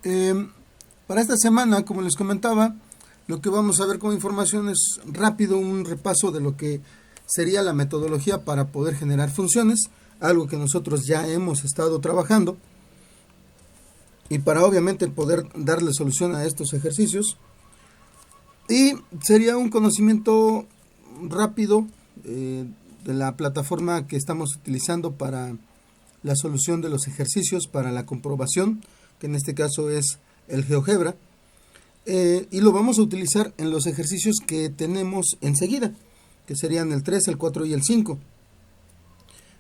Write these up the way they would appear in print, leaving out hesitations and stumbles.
Para esta semana, como les comentaba, lo que vamos a ver como información es rápido un repaso de lo que sería la metodología para poder generar funciones, algo que nosotros ya hemos estado trabajando, y para obviamente poder darle solución a estos ejercicios. Y sería un conocimiento rápido de la plataforma que estamos utilizando para la solución de los ejercicios, para la comprobación, que en este caso es el GeoGebra, y lo vamos a utilizar en los ejercicios que tenemos enseguida, que serían el 3, el 4 y el 5.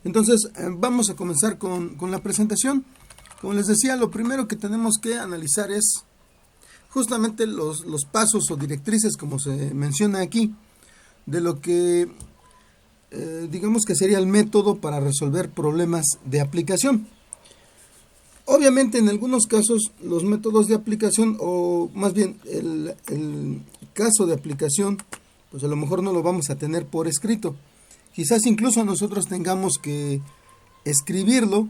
Entonces vamos a comenzar con la presentación. Como les decía, lo primero que tenemos que analizar es justamente los pasos o directrices, como se menciona aquí, de lo que digamos que sería el método para resolver problemas de aplicación. Obviamente en algunos casos los métodos de aplicación, o más bien el caso de aplicación, pues a lo mejor no lo vamos a tener por escrito. Quizás incluso nosotros tengamos que escribirlo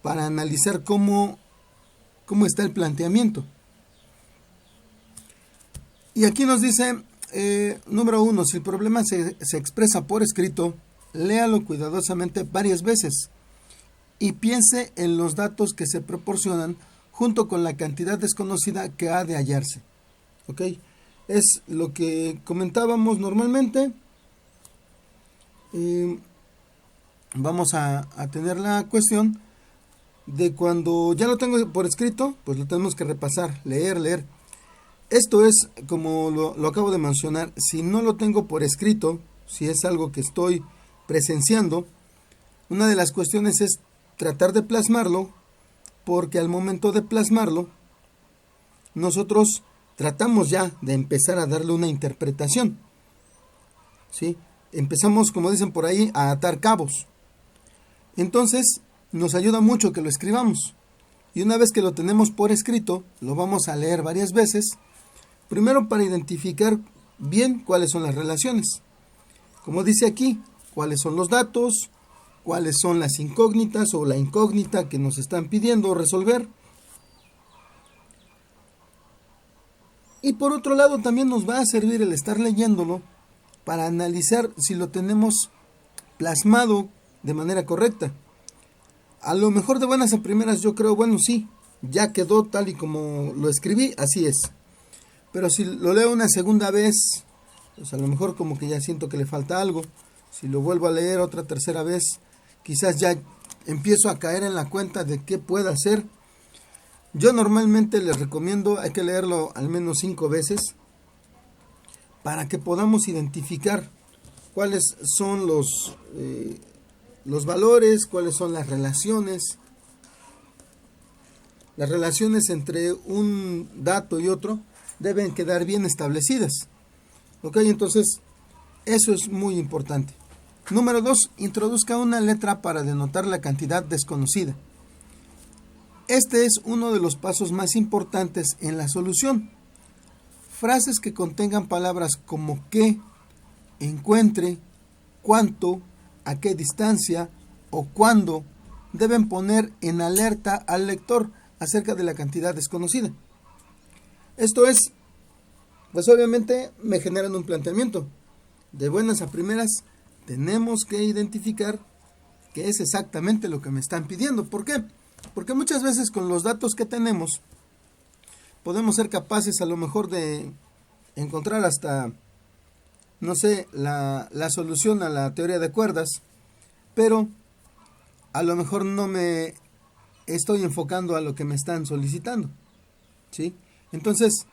para analizar cómo está el planteamiento. Y aquí nos dice, número 1, si el problema se expresa por escrito, léalo cuidadosamente varias veces y piense en los datos que se proporcionan junto con la cantidad desconocida que ha de hallarse. ¿Ok? Es lo que comentábamos normalmente. Vamos a tener la cuestión de cuando ya lo tengo por escrito, pues lo tenemos que repasar, leer. Esto es, como lo acabo de mencionar, si no lo tengo por escrito, si es algo que estoy presenciando, una de las cuestiones es tratar de plasmarlo, porque al momento de plasmarlo, nosotros tratamos ya de empezar a darle una interpretación, ¿sí? Empezamos, como dicen por ahí, a atar cabos. Entonces, nos ayuda mucho que lo escribamos. Y una vez que lo tenemos por escrito, lo vamos a leer varias veces, primero para identificar bien cuáles son las relaciones. Como dice aquí, cuáles son los datos, cuáles son las incógnitas o la incógnita que nos están pidiendo resolver. Y por otro lado también nos va a servir el estar leyéndolo para analizar si lo tenemos plasmado de manera correcta. A lo mejor de buenas a primeras yo creo, bueno, sí, ya quedó tal y como lo escribí, así es. Pero si lo leo una segunda vez, pues a lo mejor como que ya siento que le falta algo. Si lo vuelvo a leer otra tercera vez, quizás ya empiezo a caer en la cuenta de qué puedo hacer. Yo normalmente les recomiendo, hay que leerlo al menos 5 veces para que podamos identificar cuáles son los valores, cuáles son las relaciones entre un dato y otro deben quedar bien establecidas. Ok, entonces eso es muy importante. Número 2, introduzca una letra para denotar la cantidad desconocida. Este es uno de los pasos más importantes en la solución. Frases que contengan palabras como qué, encuentre, cuánto, a qué distancia o cuándo deben poner en alerta al lector acerca de la cantidad desconocida. Esto es, pues obviamente me generan un planteamiento. De buenas a primeras tenemos que identificar qué es exactamente lo que me están pidiendo. ¿Por qué? Porque muchas veces con los datos que tenemos podemos ser capaces a lo mejor de encontrar hasta, no sé, la solución a la teoría de cuerdas, pero a lo mejor no me estoy enfocando a lo que me están solicitando, ¿sí? Entonces,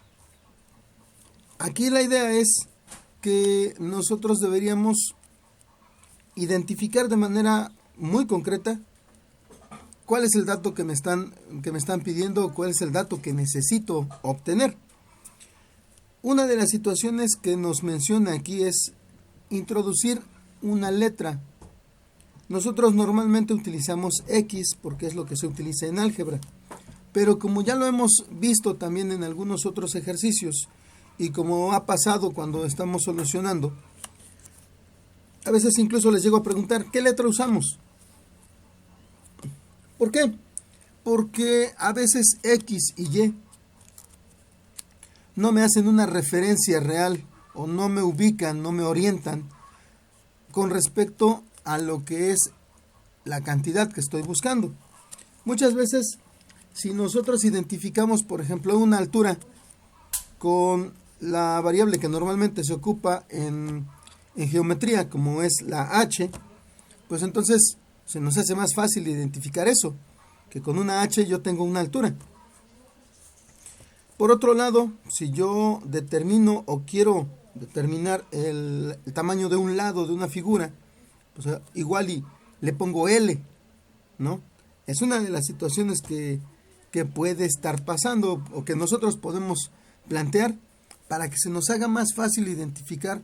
aquí la idea es que nosotros deberíamos identificar de manera muy concreta cuál es el dato que me están pidiendo, cuál es el dato que necesito obtener. Una de las situaciones que nos menciona aquí es introducir una letra. Nosotros normalmente utilizamos X porque es lo que se utiliza en álgebra, pero como ya lo hemos visto también en algunos otros ejercicios y como ha pasado cuando estamos solucionando, a veces incluso les llego a preguntar, ¿qué letra usamos? ¿Por qué? Porque a veces X y Y no me hacen una referencia real o no me ubican, no me orientan con respecto a lo que es la cantidad que estoy buscando. Muchas veces, si nosotros identificamos, por ejemplo, una altura con la variable que normalmente se ocupa en geometría, como es la h, pues entonces se nos hace más fácil identificar eso, que con una h yo tengo una altura. Por otro lado, si yo determino o quiero determinar el tamaño de un lado de una figura, pues igual y le pongo L, ¿no? Es una de las situaciones que puede estar pasando o que nosotros podemos plantear para que se nos haga más fácil identificar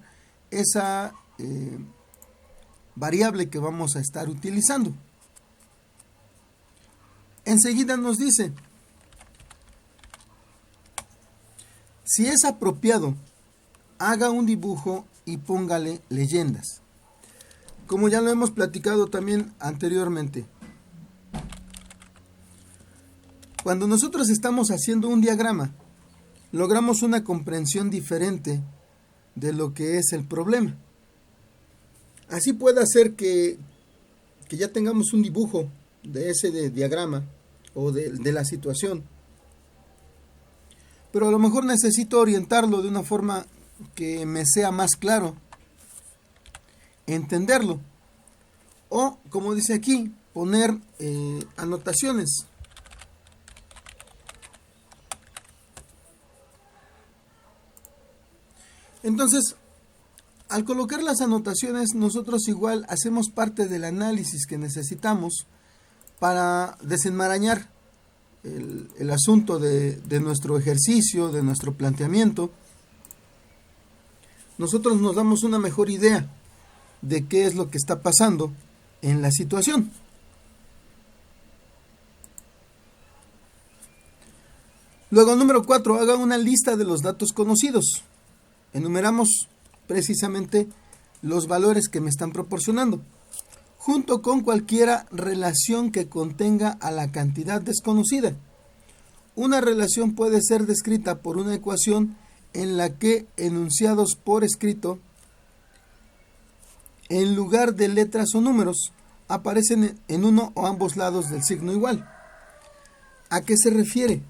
esa variable que vamos a estar utilizando. Enseguida nos dice, si es apropiado, haga un dibujo y póngale leyendas. Como ya lo hemos platicado también anteriormente, cuando nosotros estamos haciendo un diagrama, logramos una comprensión diferente de lo que es el problema. Así puede ser que ya tengamos un dibujo de ese diagrama o de la situación, pero a lo mejor necesito orientarlo de una forma que me sea más claro, entenderlo, o como dice aquí, poner anotaciones. Entonces, al colocar las anotaciones, nosotros igual hacemos parte del análisis que necesitamos para desenmarañar el asunto de nuestro ejercicio, de nuestro planteamiento. Nosotros nos damos una mejor idea de qué es lo que está pasando en la situación. Luego, número 4, haga una lista de los datos conocidos. Enumeramos precisamente los valores que me están proporcionando, junto con cualquiera relación que contenga a la cantidad desconocida. Una relación puede ser descrita por una ecuación en la que enunciados por escrito, en lugar de letras o números, aparecen en uno o ambos lados del signo igual. ¿A qué se refiere?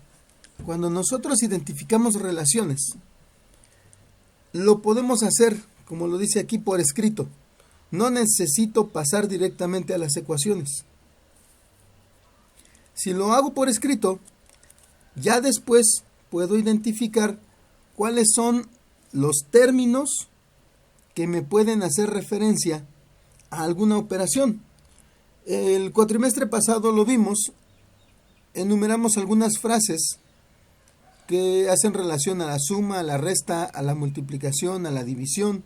Cuando nosotros identificamos relaciones, lo podemos hacer, como lo dice aquí, por escrito. No necesito pasar directamente a las ecuaciones. Si lo hago por escrito, ya después puedo identificar cuáles son los términos que me pueden hacer referencia a alguna operación. El cuatrimestre pasado lo vimos, enumeramos algunas frases que hacen relación a la suma, a la resta, a la multiplicación, a la división,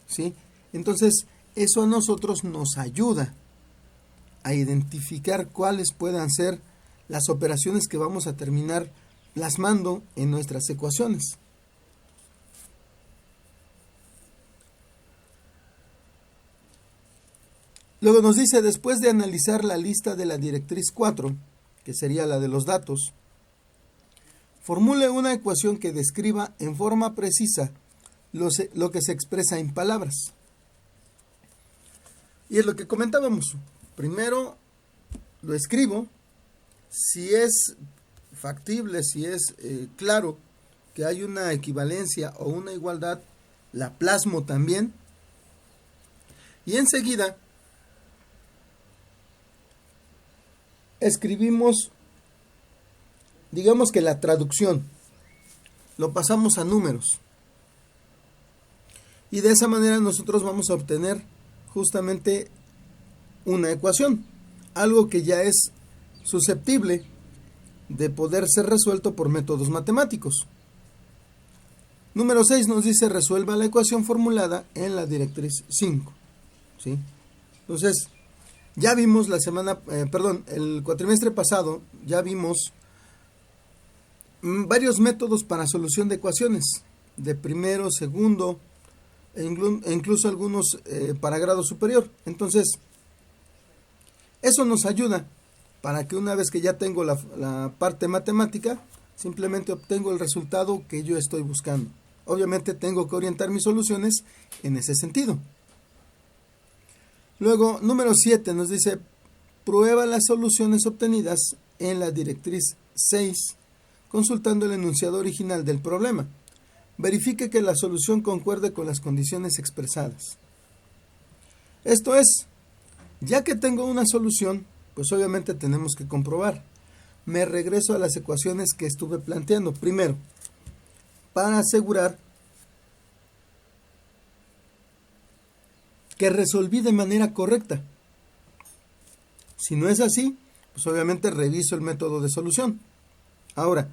¿sí? Entonces, eso a nosotros nos ayuda a identificar cuáles puedan ser las operaciones que vamos a terminar plasmando en nuestras ecuaciones. Luego nos dice, después de analizar la lista de la directriz 4, que sería la de los datos, formule una ecuación que describa en forma precisa lo que se expresa en palabras. Y es lo que comentábamos. Primero lo escribo. Si es factible, si es claro que hay una equivalencia o una igualdad, la plasmo también. Y enseguida escribimos, digamos que la traducción, lo pasamos a números. Y de esa manera nosotros vamos a obtener justamente una ecuación, algo que ya es susceptible de poder ser resuelto por métodos matemáticos. Número 6 nos dice, resuelva la ecuación formulada en la directriz 5. ¿Sí? Entonces, ya vimos el cuatrimestre pasado, ya vimos varios métodos para solución de ecuaciones, de primero, segundo, e incluso algunos para grado superior. Entonces, eso nos ayuda para que una vez que ya tengo la parte matemática, simplemente obtengo el resultado que yo estoy buscando. Obviamente tengo que orientar mis soluciones en ese sentido. Luego, número 7 nos dice, prueba las soluciones obtenidas en la directriz 6, consultando el enunciado original del problema. Verifique que la solución concuerde con las condiciones expresadas. Esto es, ya que tengo una solución, pues obviamente tenemos que comprobar. Me regreso a las ecuaciones que estuve planteando. Primero, para asegurar que resolví de manera correcta. Si no es así, pues obviamente reviso el método de solución. Ahora,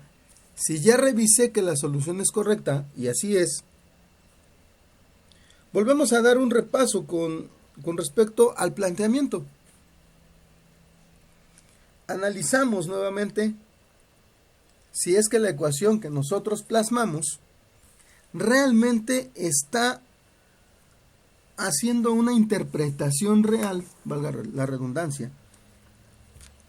si ya revisé que la solución es correcta, y así es, volvemos a dar un repaso con respecto al planteamiento. Analizamos nuevamente si es que la ecuación que nosotros plasmamos realmente está haciendo una interpretación real, valga la redundancia,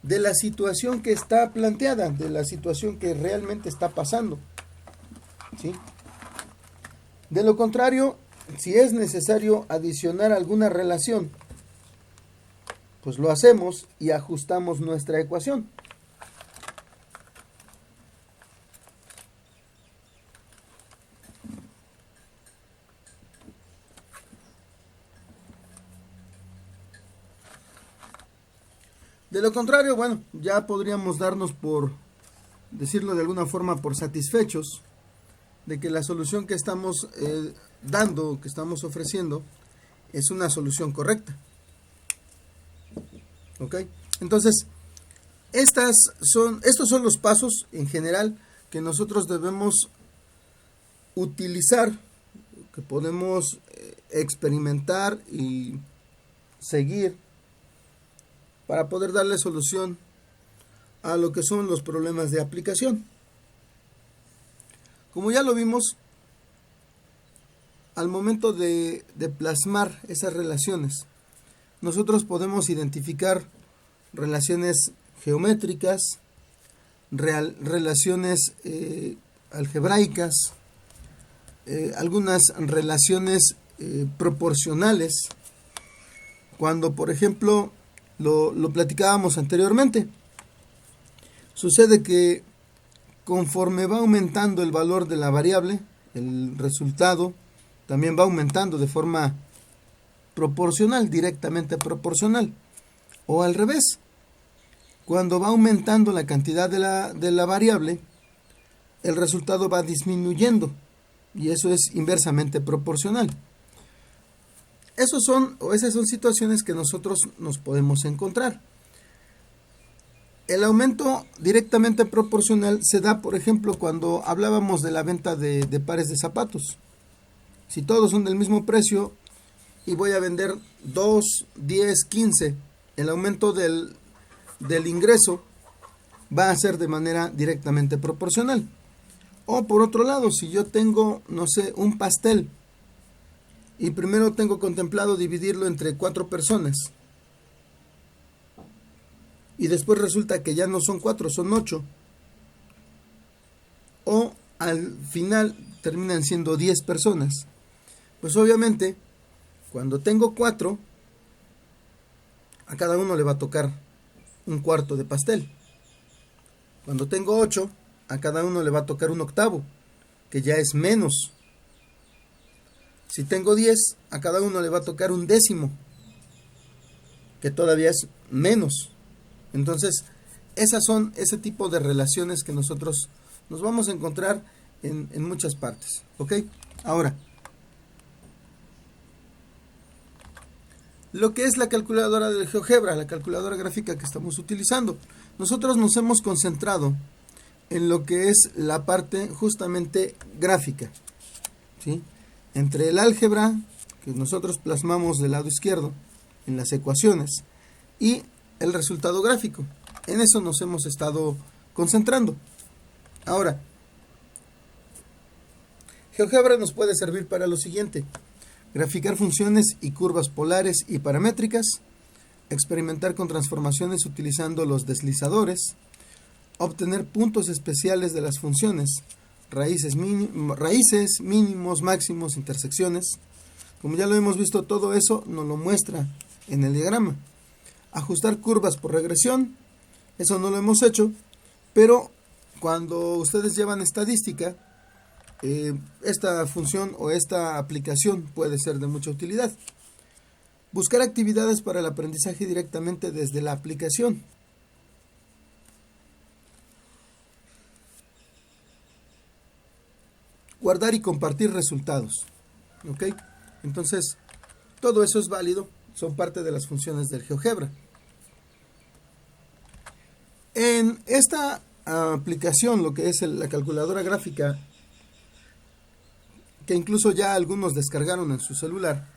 de la situación que está planteada, de la situación que realmente está pasando, ¿sí? De lo contrario, si es necesario adicionar alguna relación, pues lo hacemos y ajustamos nuestra ecuación. De lo contrario, bueno, ya podríamos darnos por, decirlo de alguna forma, por satisfechos de que la solución que estamos dando, que estamos ofreciendo, es una solución correcta. ¿Ok? Entonces, estos son los pasos en general que nosotros debemos utilizar, que podemos experimentar y seguir para poder darle solución a lo que son los problemas de aplicación. Como ya lo vimos, al momento de plasmar esas relaciones, nosotros podemos identificar relaciones geométricas, relaciones algebraicas, algunas relaciones proporcionales, cuando por ejemplo lo platicábamos anteriormente. Sucede que conforme va aumentando el valor de la variable, el resultado también va aumentando de forma proporcional, directamente proporcional. O al revés, cuando va aumentando la cantidad de la variable, el resultado va disminuyendo, y eso es inversamente proporcional. Esas son situaciones que nosotros nos podemos encontrar. El aumento directamente proporcional se da, por ejemplo, cuando hablábamos de la venta de pares de zapatos. Si todos son del mismo precio y voy a vender 2, 10, 15, el aumento del ingreso va a ser de manera directamente proporcional. O por otro lado, si yo tengo, no sé, un pastel y primero tengo contemplado dividirlo entre 4 personas y después resulta que ya no son 4, son 8, o al final terminan siendo 10 personas, pues obviamente cuando tengo 4, a cada uno le va a tocar un cuarto de pastel. Cuando tengo 8, a cada uno le va a tocar un octavo, que ya es menos. Si tengo 10, a cada uno le va a tocar un décimo, que todavía es menos. Entonces, esas son ese tipo de relaciones que nosotros nos vamos a encontrar en muchas partes. ¿Ok? Ahora, lo que es la calculadora del GeoGebra, la calculadora gráfica que estamos utilizando. Nosotros nos hemos concentrado en lo que es la parte justamente gráfica, ¿sí? Entre el álgebra, que nosotros plasmamos del lado izquierdo, en las ecuaciones, y el resultado gráfico. En eso nos hemos estado concentrando. Ahora, GeoGebra nos puede servir para lo siguiente: graficar funciones y curvas polares y paramétricas, experimentar con transformaciones utilizando los deslizadores, obtener puntos especiales de las funciones, raíces, mínimos, máximos, intersecciones. Como ya lo hemos visto, todo eso nos lo muestra en el diagrama. Ajustar curvas por regresión, eso no lo hemos hecho, pero cuando ustedes llevan estadística, esta función o esta aplicación puede ser de mucha utilidad. Buscar actividades para el aprendizaje directamente desde la aplicación. Guardar y compartir resultados. ¿Ok? Entonces, todo eso es válido, son parte de las funciones del GeoGebra. En esta aplicación, lo que es la calculadora gráfica, que incluso ya algunos descargaron en su celular,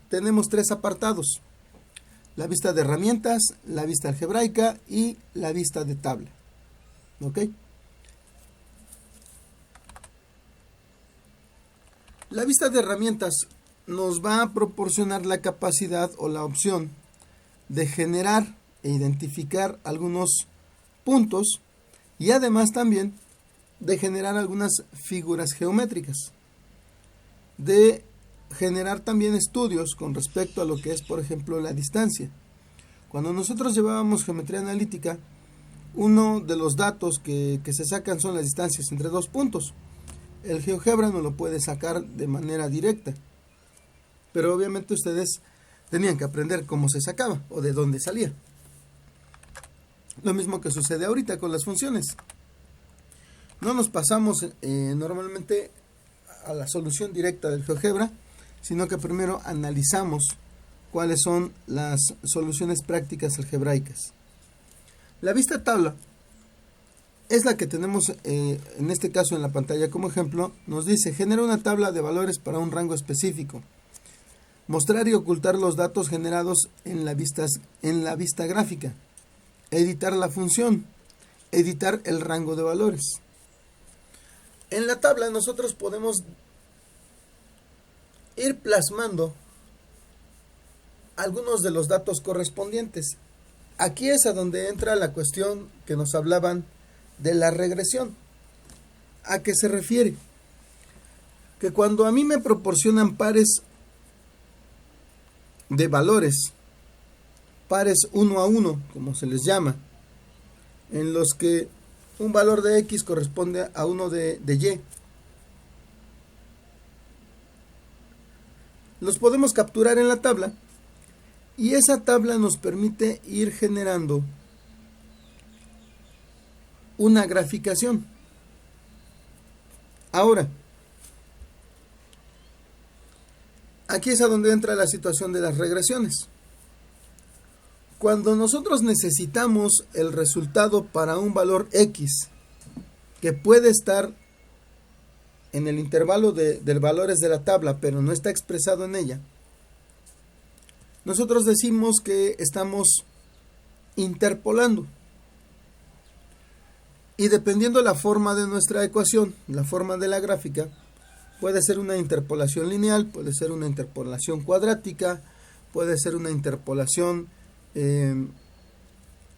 tenemos 3 apartados: la vista de herramientas, la vista algebraica y la vista de tabla. ¿Ok? La vista de herramientas nos va a proporcionar la capacidad o la opción de generar e identificar algunos puntos y además también de generar algunas figuras geométricas, de generar también estudios con respecto a lo que es, por ejemplo, la distancia. Cuando nosotros llevábamos geometría analítica, uno de los datos que se sacan son las distancias entre 2 puntos. El GeoGebra no lo puede sacar de manera directa, pero obviamente ustedes tenían que aprender cómo se sacaba o de dónde salía. Lo mismo que sucede ahorita con las funciones. No nos pasamos normalmente a la solución directa del GeoGebra, sino que primero analizamos cuáles son las soluciones prácticas algebraicas. La vista tabla es la que tenemos en este caso en la pantalla como ejemplo. Nos dice: genera una tabla de valores para un rango específico, mostrar y ocultar los datos generados en la vista gráfica, editar la función, editar el rango de valores. En la tabla nosotros podemos ir plasmando algunos de los datos correspondientes. Aquí es a donde entra la cuestión que nos hablaban de la regresión. ¿A qué se refiere? Que cuando a mí me proporcionan pares de valores, pares 1 a 1, como se les llama, en los que un valor de X corresponde a uno de Y, los podemos capturar en la tabla y esa tabla nos permite ir generando una graficación. Ahora, aquí es a donde entra la situación de las regresiones. Cuando nosotros necesitamos el resultado para un valor X que puede estar en el intervalo de valores de la tabla, pero no está expresado en ella, nosotros decimos que estamos interpolando. Y dependiendo la forma de nuestra ecuación, la forma de la gráfica, puede ser una interpolación lineal, puede ser una interpolación cuadrática, puede ser una interpolación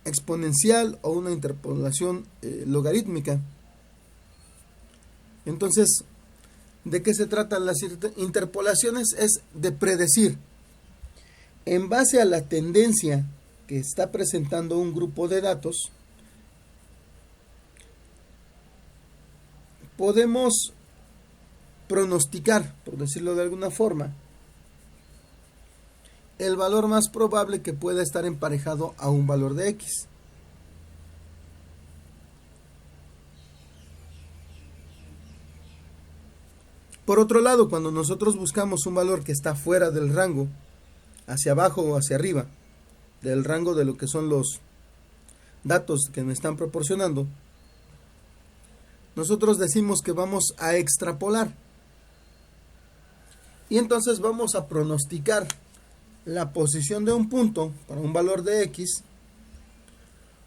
exponencial o una interpolación logarítmica. Entonces, ¿de qué se tratan las interpolaciones? Es de predecir, en base a la tendencia que está presentando un grupo de datos, podemos pronosticar, por decirlo de alguna forma, el valor más probable que pueda estar emparejado a un valor de X. Por otro lado, cuando nosotros buscamos un valor que está fuera del rango, hacia abajo o hacia arriba, del rango de lo que son los datos que me están proporcionando, nosotros decimos que vamos a extrapolar. Y entonces vamos a pronosticar la posición de un punto para un valor de X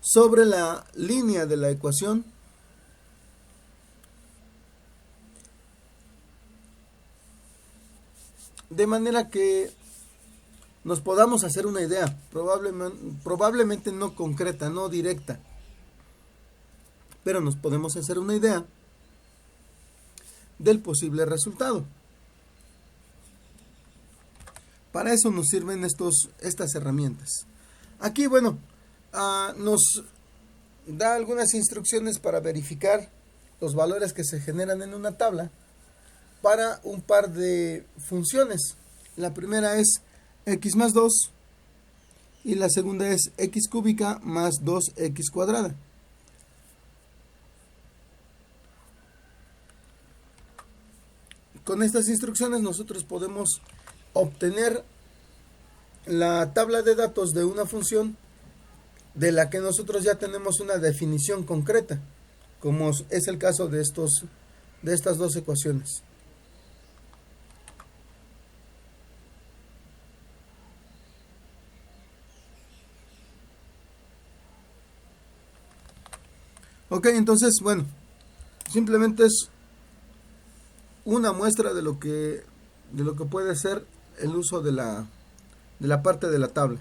sobre la línea de la ecuación de manera que nos podamos hacer una idea, probablemente no concreta, no directa, pero nos podemos hacer una idea del posible resultado. Para eso nos sirven estas herramientas. Aquí, bueno, nos da algunas instrucciones para verificar los valores que se generan en una tabla para un par de funciones. La primera es x más 2 y la segunda es x cúbica más 2x cuadrada. Con estas instrucciones nosotros podemos obtener la tabla de datos de una función de la que nosotros ya tenemos una definición concreta, como es el caso de estas dos ecuaciones. Ok, entonces, bueno, simplemente es una muestra de lo que puede ser el uso de la parte de la tabla.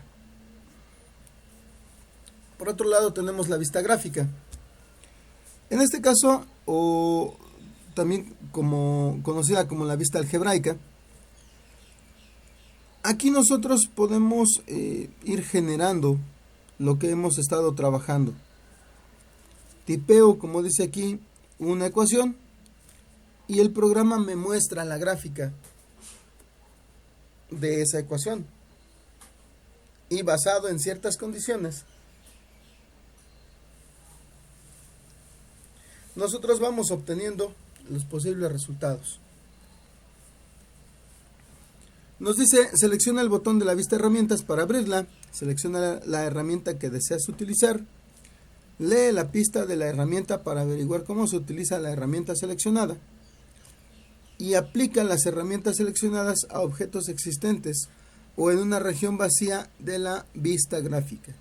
Por otro lado tenemos la vista gráfica. En este caso, o también conocida como la vista algebraica, aquí nosotros podemos ir generando lo que hemos estado trabajando. Tipeo, como dice aquí, una ecuación y el programa me muestra la gráfica de esa ecuación. Y basado en ciertas condiciones, nosotros vamos obteniendo los posibles resultados. Nos dice, selecciona el botón de la vista herramientas para abrirla, selecciona la herramienta que deseas utilizar, lee la pista de la herramienta para averiguar cómo se utiliza la herramienta seleccionada y aplica las herramientas seleccionadas a objetos existentes o en una región vacía de la vista gráfica.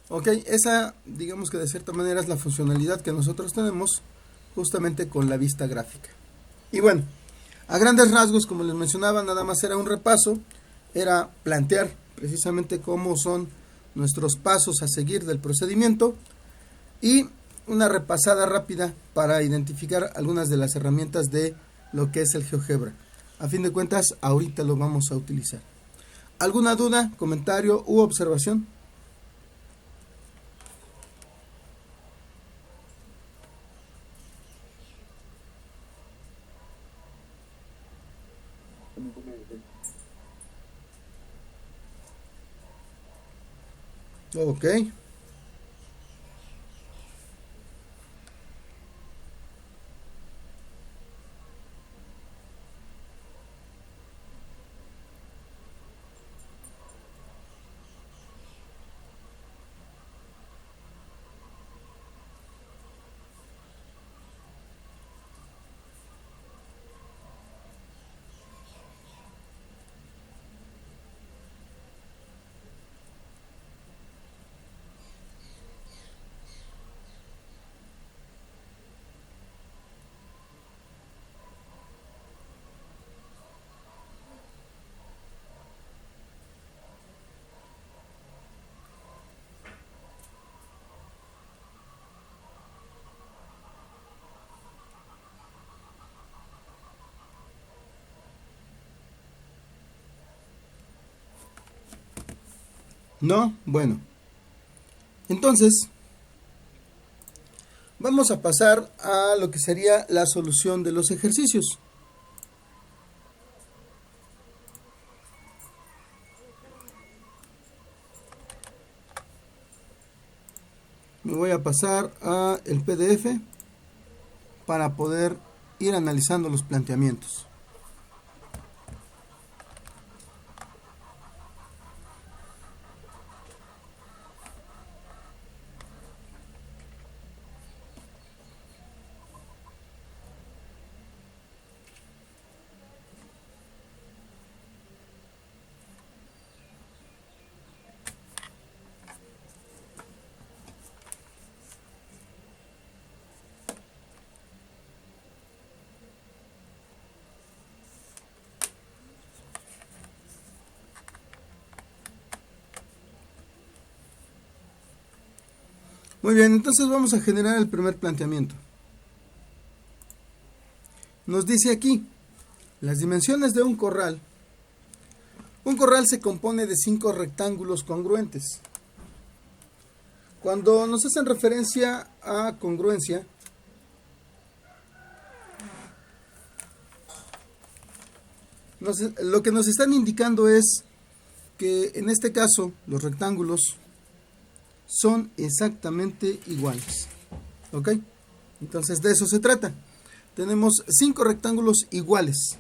Ok, esa digamos que de cierta manera es la funcionalidad que nosotros tenemos justamente con la vista gráfica. Y bueno, a grandes rasgos, como les mencionaba, nada más era un repaso, era plantear precisamente cómo son nuestros pasos a seguir del procedimiento y una repasada rápida para identificar algunas de las herramientas de lo que es el GeoGebra. A fin de cuentas, ahorita lo vamos a utilizar. ¿Alguna duda, comentario u observación? Ok. ¿No? Bueno. Entonces, vamos a pasar a lo que sería la solución de los ejercicios. Me voy a pasar a el PDF para poder ir analizando los planteamientos. Muy bien, entonces vamos a generar el primer planteamiento. Nos dice aquí, las dimensiones de un corral. Un corral se compone de 5 rectángulos congruentes. Cuando nos hacen referencia a congruencia, lo que nos están indicando es que en este caso los rectángulos son exactamente iguales. ¿Ok? Entonces de eso se trata. Tenemos 5 rectángulos iguales.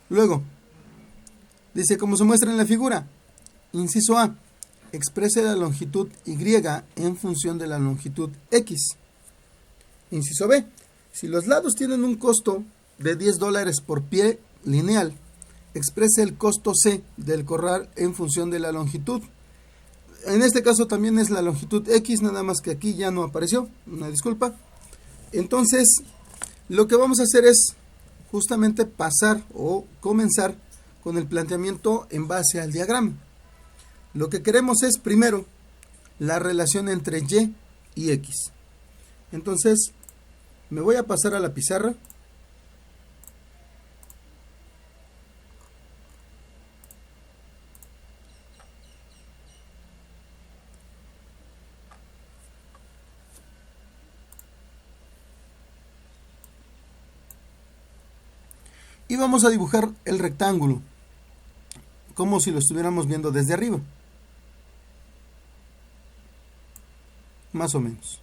Luego, dice como se muestra en la figura, inciso A, exprese la longitud Y en función de la longitud X. Inciso B, si los lados tienen un costo de $10 por pie lineal, exprese el costo C del corral en función de la longitud. En este caso también es la longitud X, nada más que aquí ya no apareció, una disculpa. Entonces, lo que vamos a hacer es justamente pasar o comenzar con el planteamiento en base al diagrama. Lo que queremos es primero la relación entre Y y X. Entonces, me voy a pasar a la pizarra. Y vamos a dibujar el rectángulo, como si lo estuviéramos viendo desde arriba. Más o menos.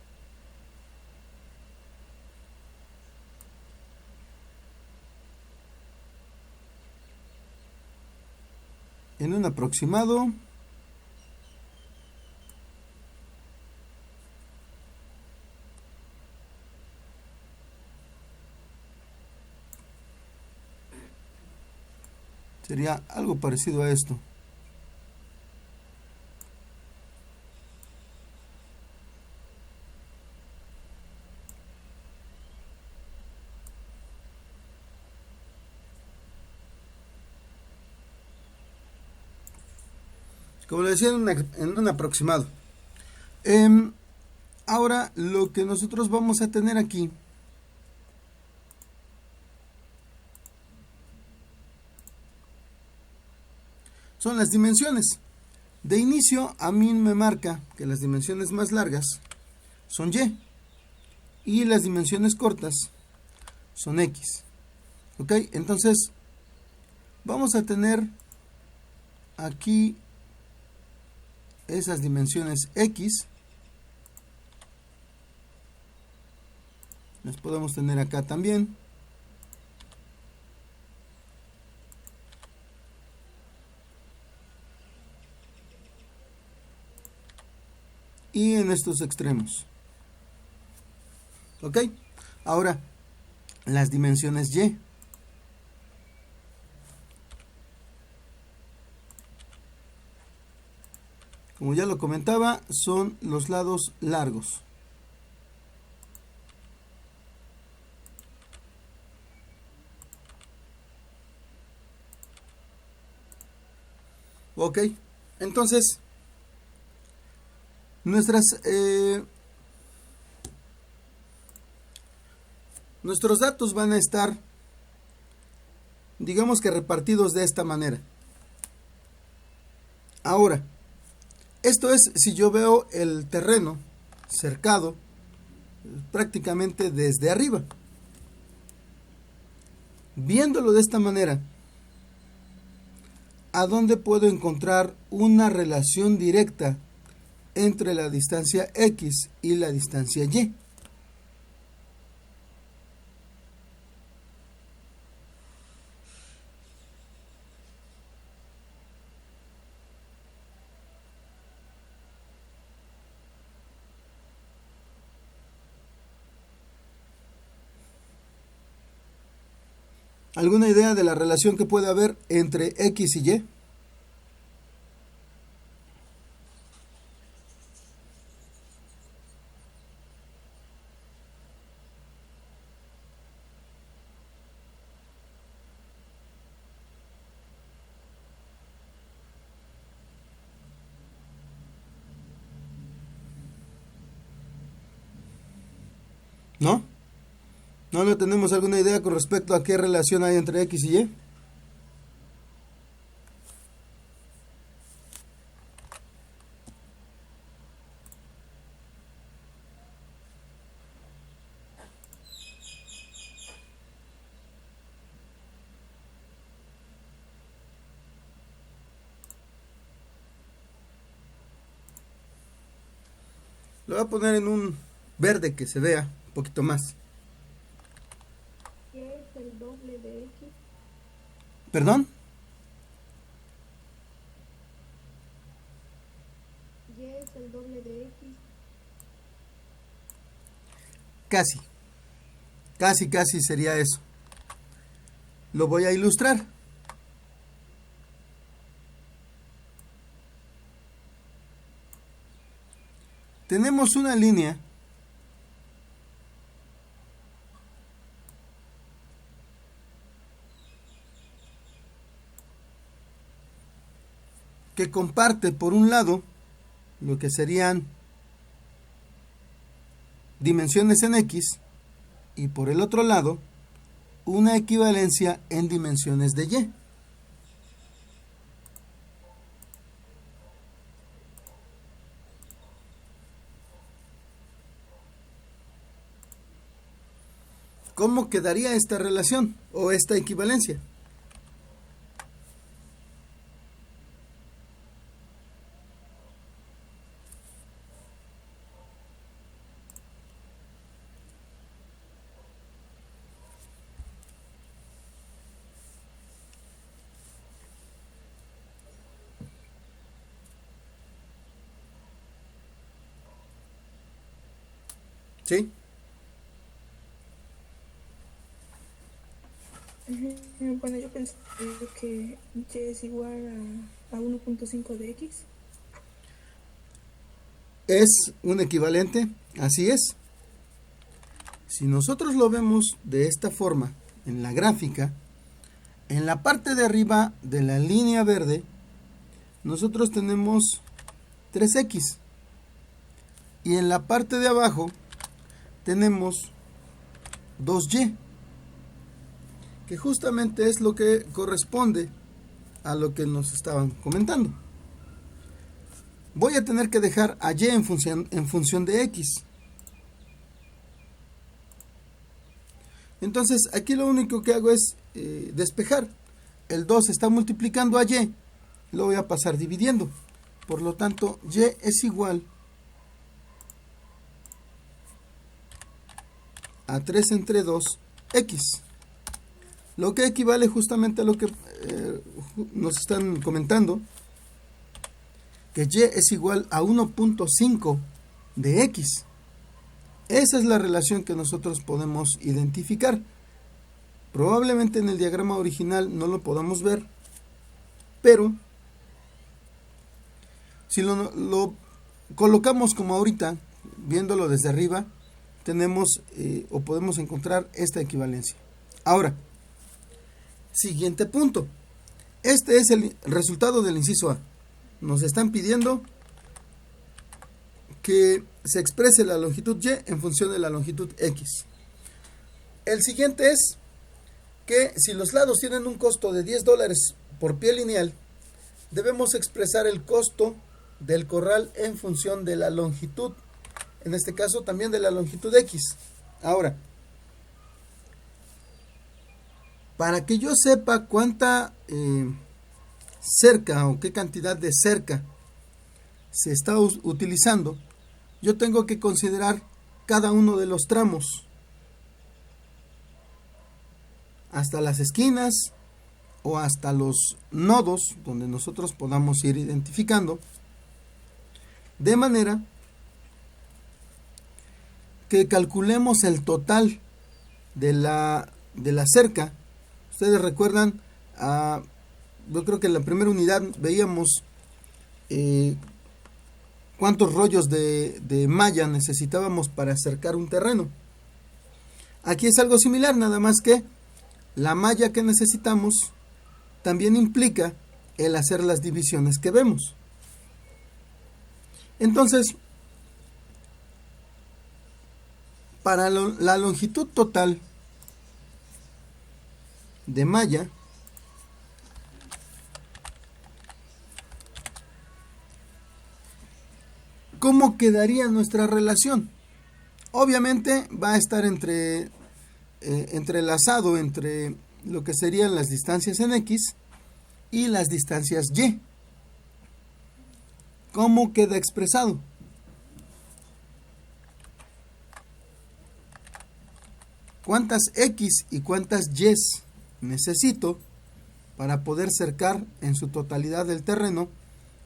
En un aproximado, sería algo parecido a esto. Como le decía, en un aproximado. Ahora, lo que nosotros vamos a tener aquí son las dimensiones. De inicio, a mí me marca que las dimensiones más largas son Y y las dimensiones cortas son X. ¿Ok? Entonces, vamos a tener aquí esas dimensiones X. Las podemos tener acá también. Y en estos extremos. ¿Ok? Ahora, las dimensiones Y. Como ya lo comentaba, son los lados largos. Ok, entonces, nuestros datos van a estar, digamos que repartidos de esta manera. Ahora, esto es si yo veo el terreno cercado prácticamente desde arriba. Viéndolo de esta manera, ¿a dónde puedo encontrar una relación directa entre la distancia X y la distancia Y? ¿Alguna idea de la relación que puede haber entre X y Y? ¿No? ¿No tenemos alguna idea con respecto a qué relación hay entre X y Y? Lo voy a poner en un verde que se vea un poquito más. ¿Qué es el doble de X? ¿Perdón? ¿Y es el doble de X? Casi. Casi sería eso. Lo voy a ilustrar. Tenemos una línea que comparte por un lado lo que serían dimensiones en X y por el otro lado una equivalencia en dimensiones de Y. ¿Cómo quedaría esta relación o esta equivalencia? ¿Sí? Bueno, yo pensé que Y es igual a 1.5 de X. ¿Es un equivalente? Así es. Si nosotros lo vemos de esta forma en la gráfica, en la parte de arriba de la línea verde, nosotros tenemos 3x. Y en la parte de abajo tenemos 2y, que justamente es lo que corresponde a lo que nos estaban comentando. Voy a tener que dejar a y en función de x. Entonces aquí lo único que hago es despejar. El 2 está multiplicando a y, lo voy a pasar dividiendo. Por lo tanto, y es igual a 3 entre 2, x. Lo que equivale justamente a lo que nos están comentando, que y es igual a 1.5 de x. Esa es la relación que nosotros podemos identificar. Probablemente en el diagrama original no lo podamos ver, pero si lo colocamos como ahorita, viéndolo desde arriba, tenemos o podemos encontrar esta equivalencia. Ahora, siguiente punto. Este es el resultado del inciso A. Nos están pidiendo que se exprese la longitud y en función de la longitud x. El siguiente es que si los lados tienen un costo de $10 por pie lineal, debemos expresar el costo del corral en función de la longitud, en este caso también de la longitud x. Ahora, para que yo sepa cuánta cerca o qué cantidad de cerca se está utilizando, yo tengo que considerar cada uno de los tramos, hasta las esquinas o hasta los nodos donde nosotros podamos ir identificando, de manera que calculemos el total de la cerca. Ustedes recuerdan, yo creo que en la primera unidad veíamos cuántos rollos de malla necesitábamos para cercar un terreno. Aquí es algo similar, nada más que la malla que necesitamos también implica el hacer las divisiones que vemos. Entonces, Para la longitud total de malla, ¿cómo quedaría nuestra relación? Obviamente va a estar entrelazado entre lo que serían las distancias en X y las distancias Y. ¿Cómo queda expresado? ¿Cuántas X y cuántas Y necesito para poder cercar en su totalidad el terreno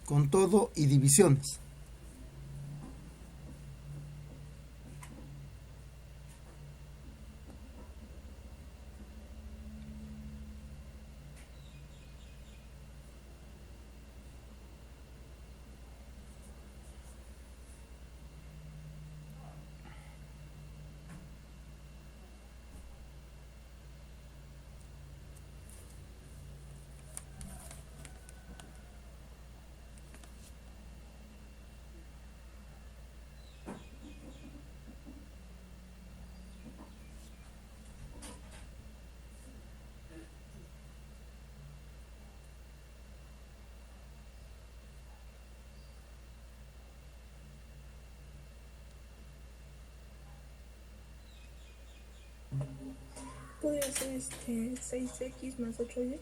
con todo y divisiones? Podría ser 6x más 8y.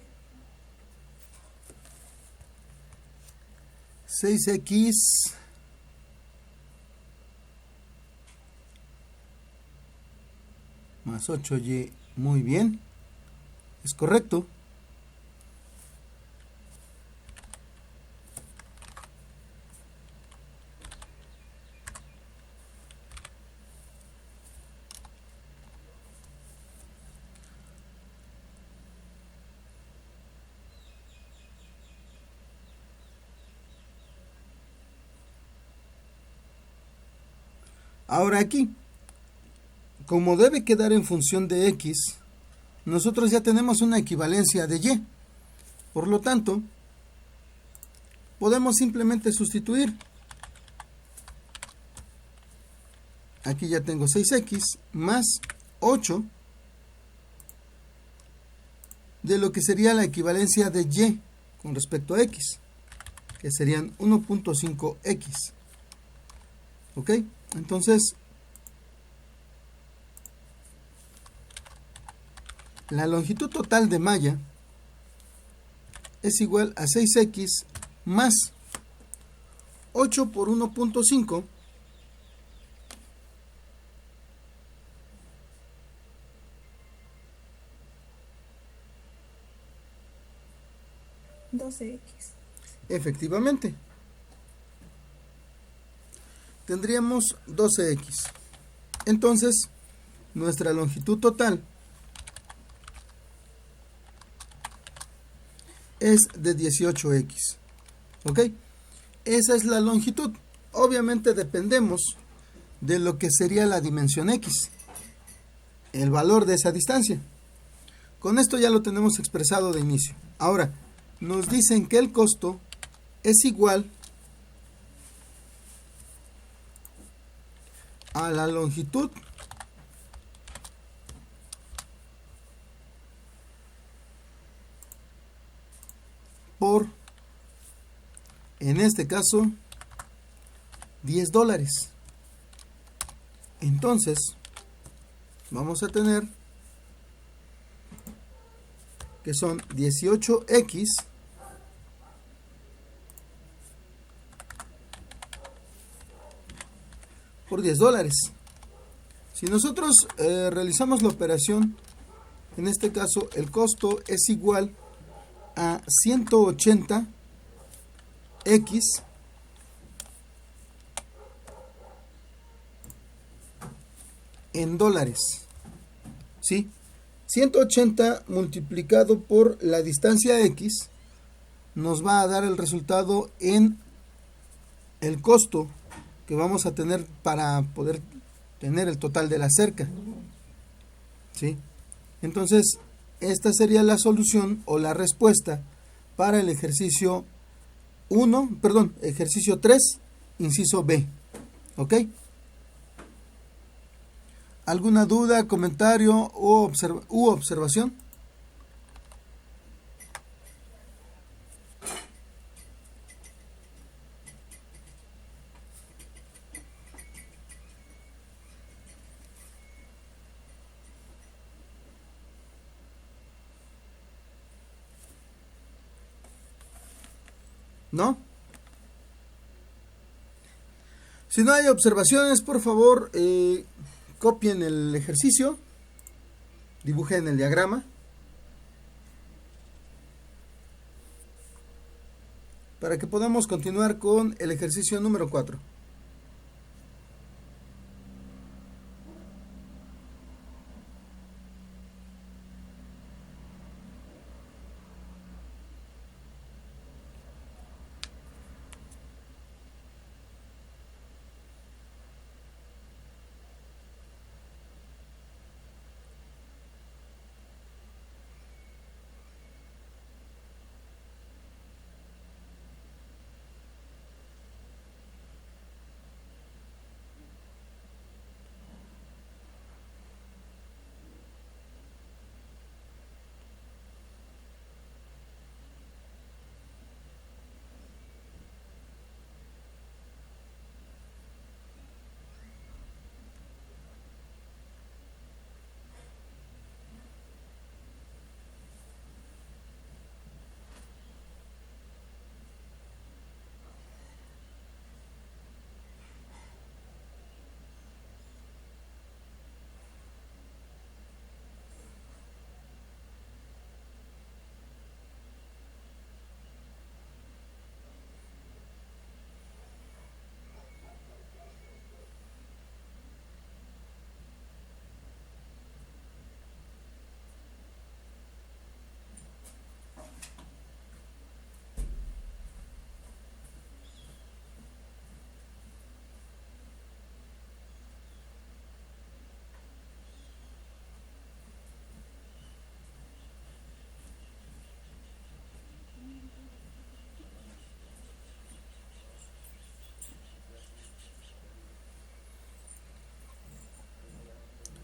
6X más 8Y, muy bien, es correcto. Ahora aquí, como debe quedar en función de X, nosotros ya tenemos una equivalencia de Y. Por lo tanto, podemos simplemente sustituir. Aquí ya tengo 6X más 8 de lo que sería la equivalencia de Y con respecto a X, que serían 1.5X. ¿Ok? Entonces, la longitud total de malla es igual a 6X más 8 por 1.5 12x. Efectivamente, tendríamos 12X. Entonces, nuestra longitud total es de 18X. ¿Ok? Esa es la longitud. Obviamente dependemos de lo que sería la dimensión X, el valor de esa distancia. Con esto ya lo tenemos expresado de inicio. Ahora, nos dicen que el costo es igual a la longitud por, en este caso, $10. Entonces, vamos a tener que son 18X por $10. Si nosotros realizamos la operación, en este caso el costo es igual a 180X en dólares. ¿Sí? 180 multiplicado por la distancia X nos va a dar el resultado en el costo que vamos a tener para poder tener el total de la cerca. ¿Sí? Entonces, esta sería la solución o la respuesta para el ejercicio ejercicio 3, inciso B. ¿Ok? ¿Alguna duda, comentario u observación? ¿No? Si no hay observaciones, por favor, copien el ejercicio, dibujen el diagrama para que podamos continuar con el ejercicio número 4.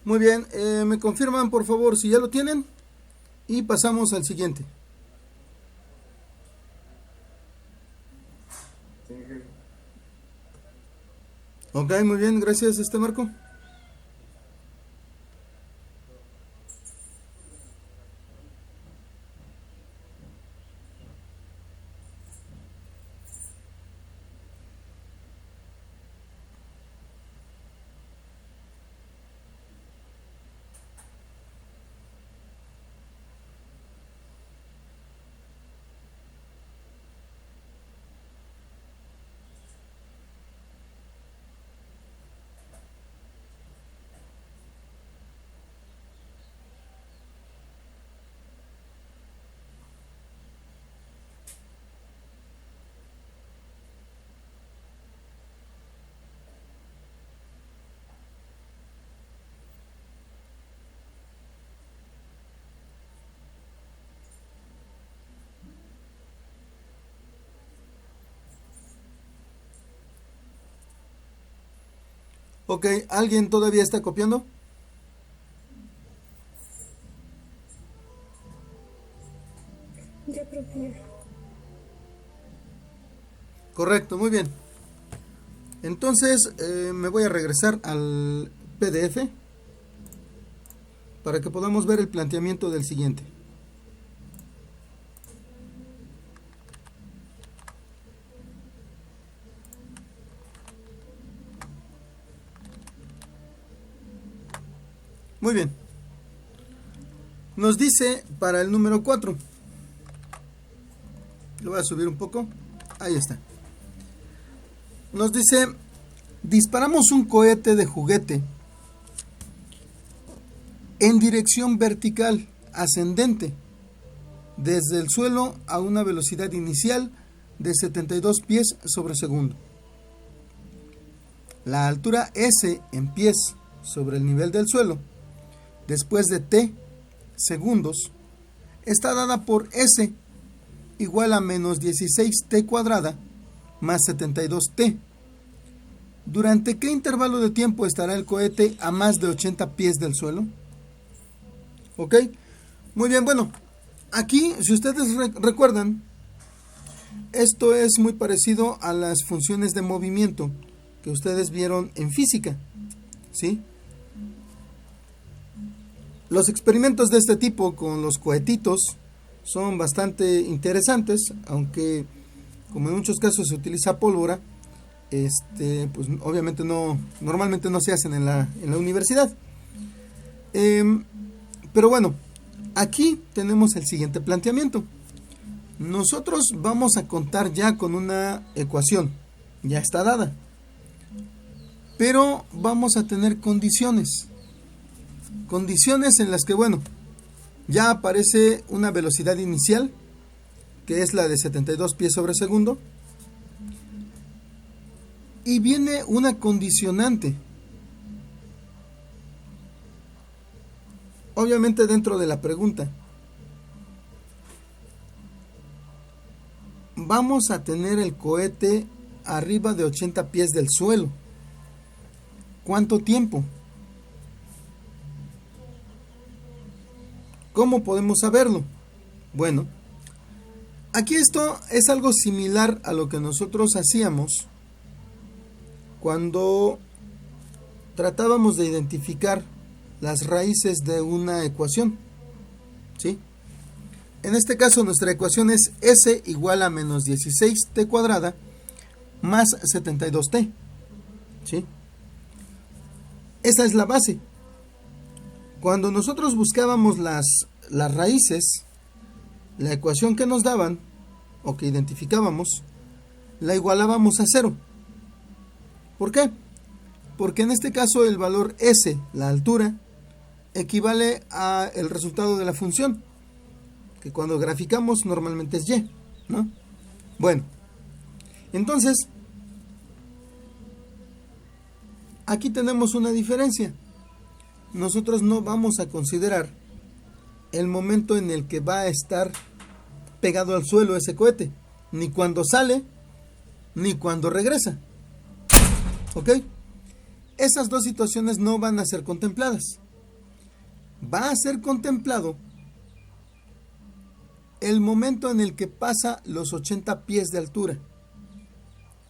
Muy bien, me confirman por favor si ya lo tienen y pasamos al siguiente. Ok, muy bien, gracias, Marco. Ok, ¿alguien todavía está copiando? Ya, profe. Correcto, muy bien. Entonces me voy a regresar al PDF para que podamos ver el planteamiento del siguiente. Muy bien. Nos dice para el número 4. Lo voy a subir un poco. Ahí está. Nos dice, disparamos un cohete de juguete en dirección vertical ascendente desde el suelo a una velocidad inicial de 72 pies sobre segundo. La altura S en pies sobre el nivel del suelo después de t segundos está dada por S igual a menos 16t cuadrada más 72t, ¿Durante qué intervalo de tiempo estará el cohete a más de 80 pies del suelo? ¿Ok? Muy bien, bueno, aquí, si ustedes recuerdan, esto es muy parecido a las funciones de movimiento que ustedes vieron en física, ¿sí? Los experimentos de este tipo con los cohetitos son bastante interesantes, aunque como en muchos casos se utiliza pólvora, pues obviamente normalmente no se hacen en la universidad. Pero bueno, aquí tenemos el siguiente planteamiento. Nosotros vamos a contar ya con una ecuación, ya está dada, pero vamos a tener condiciones en las que, bueno, ya aparece una velocidad inicial, que es la de 72 pies sobre segundo, y viene una condicionante. Obviamente dentro de la pregunta vamos a tener el cohete arriba de 80 pies del suelo. ¿Cuánto tiempo? ¿Cómo podemos saberlo? Bueno, aquí esto es algo similar a lo que nosotros hacíamos cuando tratábamos de identificar las raíces de una ecuación, ¿sí? En este caso nuestra ecuación es S igual a menos 16t cuadrada más 72t, ¿sí? Esa es la base. Cuando nosotros buscábamos las raíces, la ecuación que nos daban o que identificábamos, la igualábamos a 0. ¿Por qué? Porque en este caso el valor S, la altura, equivale a el resultado de la función, que cuando graficamos normalmente es Y, ¿no? Bueno, entonces, aquí tenemos una diferencia. Nosotros no vamos a considerar el momento en el que va a estar pegado al suelo ese cohete, ni cuando sale, ni cuando regresa. ¿Ok? Esas dos situaciones no van a ser contempladas. Va a ser contemplado el momento en el que pasa los 80 pies de altura.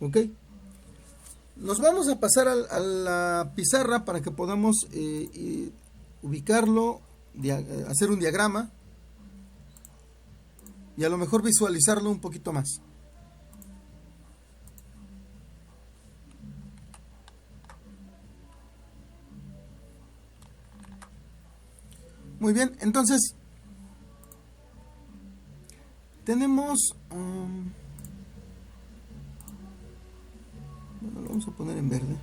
¿Ok? Nos vamos a pasar a la pizarra para que podamos ubicarlo, hacer un diagrama y a lo mejor visualizarlo un poquito más. Muy bien, entonces tenemos... bueno, lo vamos a poner en verde.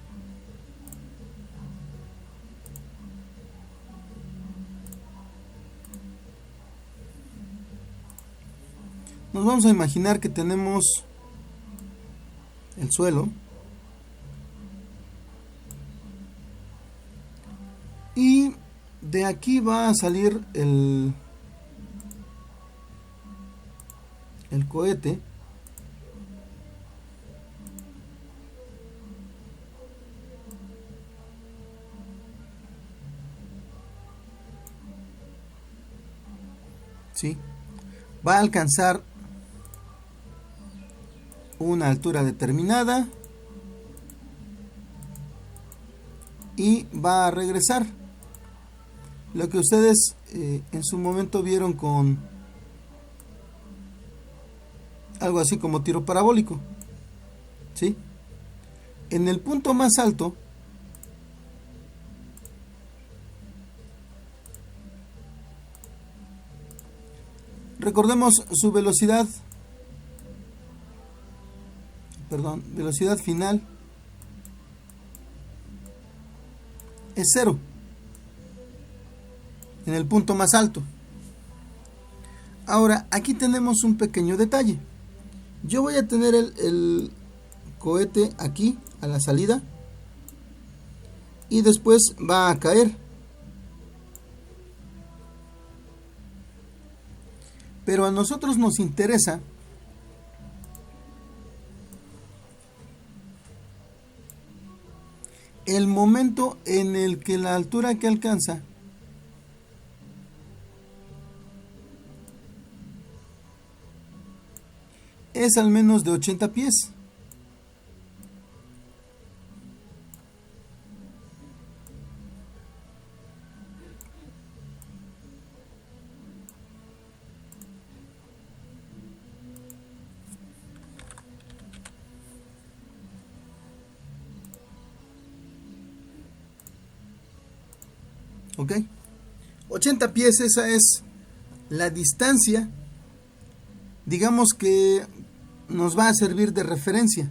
Nos vamos a imaginar que tenemos el suelo y de aquí va a salir el cohete. ¿Sí? Va a alcanzar una altura determinada y va a regresar. Lo que ustedes en su momento vieron con algo así como tiro parabólico, ¿sí? En el punto más alto recordemos su velocidad final es 0 en el punto más alto. Ahora, aquí tenemos un pequeño detalle. Yo voy a tener el cohete aquí a la salida y después va a caer. Pero a nosotros nos interesa el momento en el que la altura que alcanza es al menos de 80 pies. ¿Ok? 80 pies, esa es la distancia, digamos, que nos va a servir de referencia.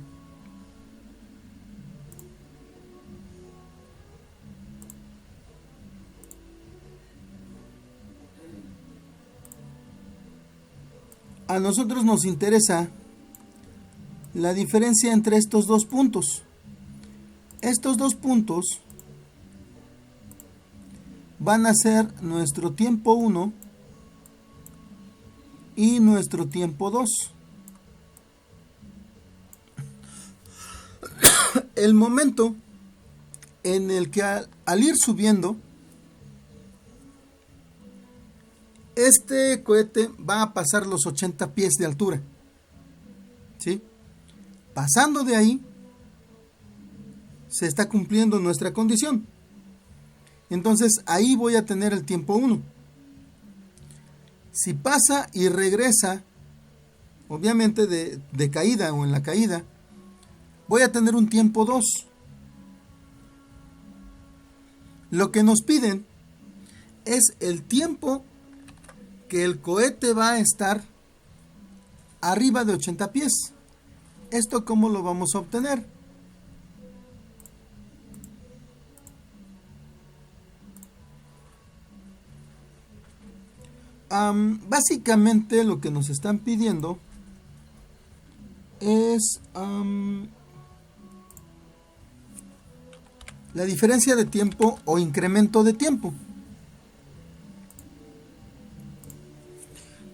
A nosotros nos interesa la diferencia entre estos dos puntos. Estos dos puntos van a ser nuestro tiempo 1 y nuestro tiempo 2. El momento en el que al ir subiendo, este cohete va a pasar los 80 pies de altura. ¿Sí? Pasando de ahí, se está cumpliendo nuestra condición. Entonces ahí voy a tener el tiempo 1. Si pasa y regresa, obviamente de caída o en la caída, voy a tener un tiempo 2. Lo que nos piden es el tiempo que el cohete va a estar arriba de 80 pies. ¿Esto cómo lo vamos a obtener? Básicamente lo que nos están pidiendo es la diferencia de tiempo o incremento de tiempo,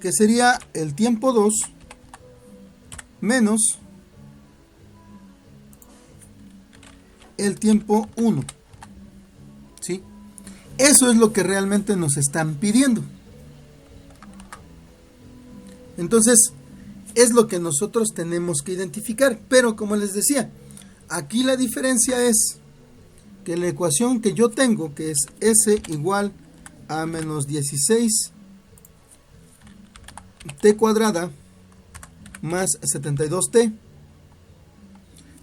que sería el tiempo 2 menos el tiempo 1. ¿Sí? Eso es lo que realmente nos están pidiendo. Entonces, es lo que nosotros tenemos que identificar. Pero como les decía, aquí la diferencia es que la ecuación que yo tengo, que es S igual a menos 16 t cuadrada más 72t,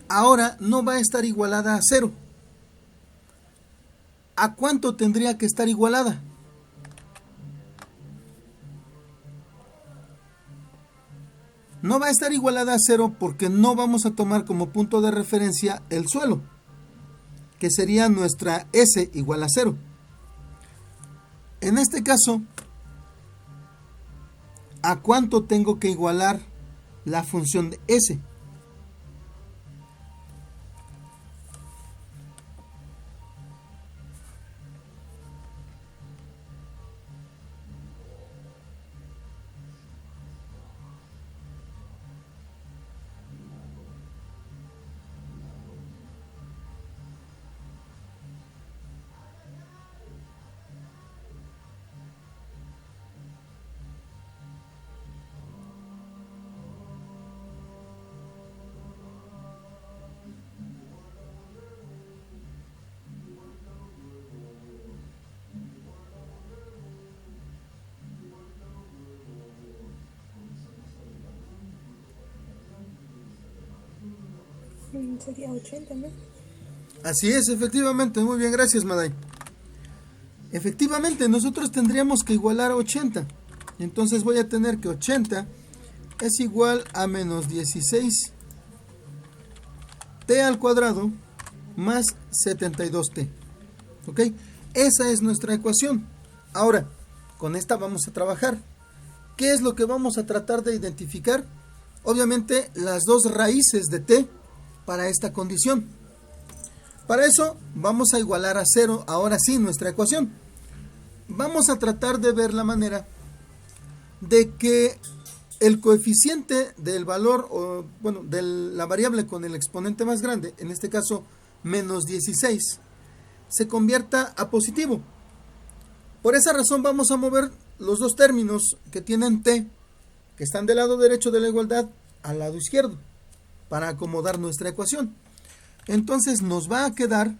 ahora no va a estar igualada a 0. ¿A cuánto tendría que estar igualada? No va a estar igualada a 0 porque no vamos a tomar como punto de referencia el suelo, que sería nuestra S igual a 0. En este caso, ¿a cuánto tengo que igualar la función de S? Sería 80, ¿no? Así es, efectivamente. Muy bien, gracias, Maday. Efectivamente, nosotros tendríamos que igualar a 80. Entonces voy a tener que 80 es igual a menos 16 t al cuadrado más 72t. ¿Ok? Esa es nuestra ecuación. Ahora, con esta vamos a trabajar. ¿Qué es lo que vamos a tratar de identificar? Obviamente, las dos raíces de t para esta condición. Para eso, vamos a igualar a 0, ahora sí, nuestra ecuación. Vamos a tratar de ver la manera de que el coeficiente del valor, o bueno, de la variable con el exponente más grande, en este caso menos 16 se convierta a positivo. Por esa razón vamos a mover los dos términos que tienen t, que están del lado derecho de la igualdad, al lado izquierdo, para acomodar nuestra ecuación. Entonces nos va a quedar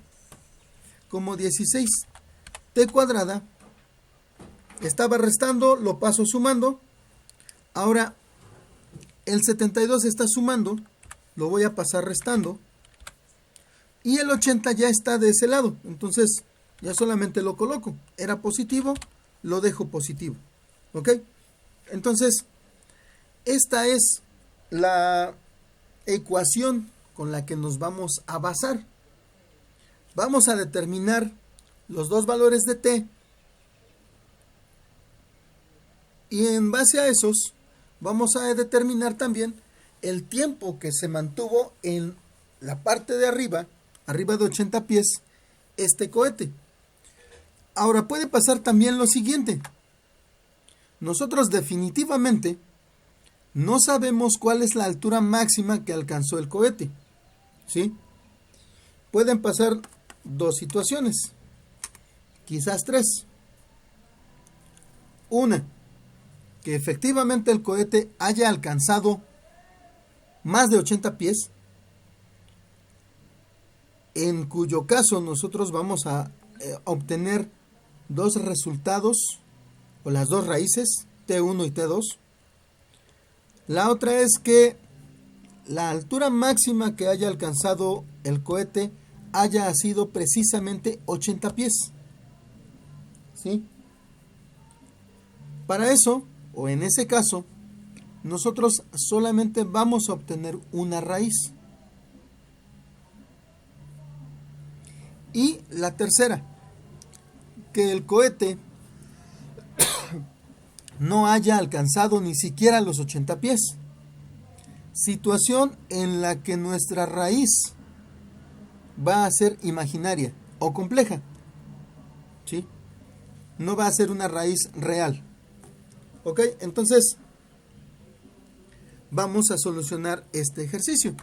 como 16t cuadrada. Estaba restando, lo paso sumando. Ahora el 72 está sumando, lo voy a pasar restando. Y el 80 ya está de ese lado, entonces ya solamente lo coloco. Era positivo, lo dejo positivo. ¿Ok? Entonces, esta es la ecuación con la que nos vamos a basar. Vamos a determinar los dos valores de t. Y en base a esos, vamos a determinar también el tiempo que se mantuvo en la parte de arriba de 80 pies, este cohete. Ahora puede pasar también lo siguiente. Nosotros definitivamente no sabemos cuál es la altura máxima que alcanzó el cohete. ¿Sí? Pueden pasar dos situaciones, quizás tres. Una, que efectivamente el cohete haya alcanzado más de 80 pies, en cuyo caso nosotros vamos a obtener dos resultados, o las dos raíces, T1 y T2. La otra es que la altura máxima que haya alcanzado el cohete haya sido precisamente 80 pies. ¿Sí? Para eso, o en ese caso, nosotros solamente vamos a obtener una raíz. Y la tercera, que el cohete no haya alcanzado ni siquiera los 80 pies. Situación en la que nuestra raíz va a ser imaginaria o compleja. ¿Sí? No va a ser una raíz real. ¿Ok? Entonces, vamos a solucionar este ejercicio.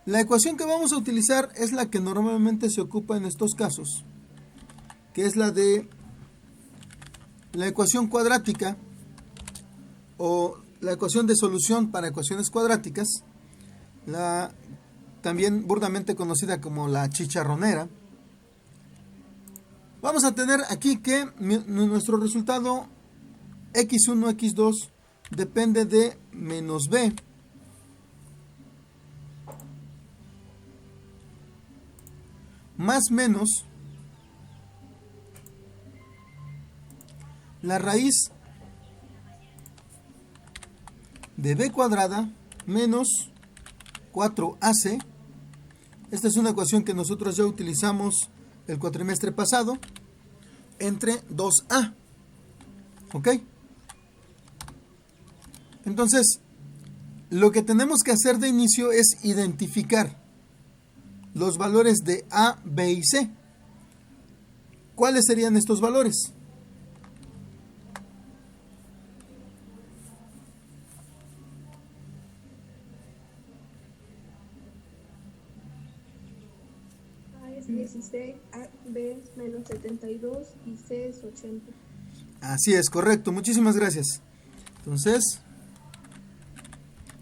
La ecuación que vamos a utilizar es la que normalmente se ocupa en estos casos, que es la de la ecuación cuadrática, o la ecuación de solución para ecuaciones cuadráticas, también burdamente conocida como la chicharronera. Vamos a tener aquí que nuestro resultado x1, x2 depende de menos b más menos la raíz de b cuadrada menos 4ac. Esta es una ecuación que nosotros ya utilizamos el cuatrimestre pasado, entre 2a. ¿Ok? Entonces, lo que tenemos que hacer de inicio es identificar los valores de a, b y c. ¿Cuáles serían estos valores? A es 16, B es menos 72 y C es 80. Así es, correcto. Muchísimas gracias. Entonces,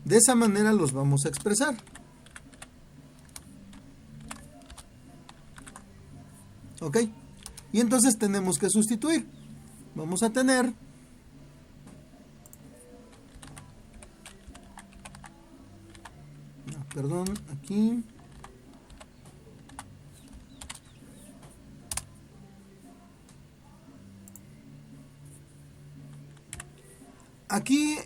de esa manera los vamos a expresar. ¿Ok? Y entonces tenemos que sustituir. Vamos a tener perdón, aquí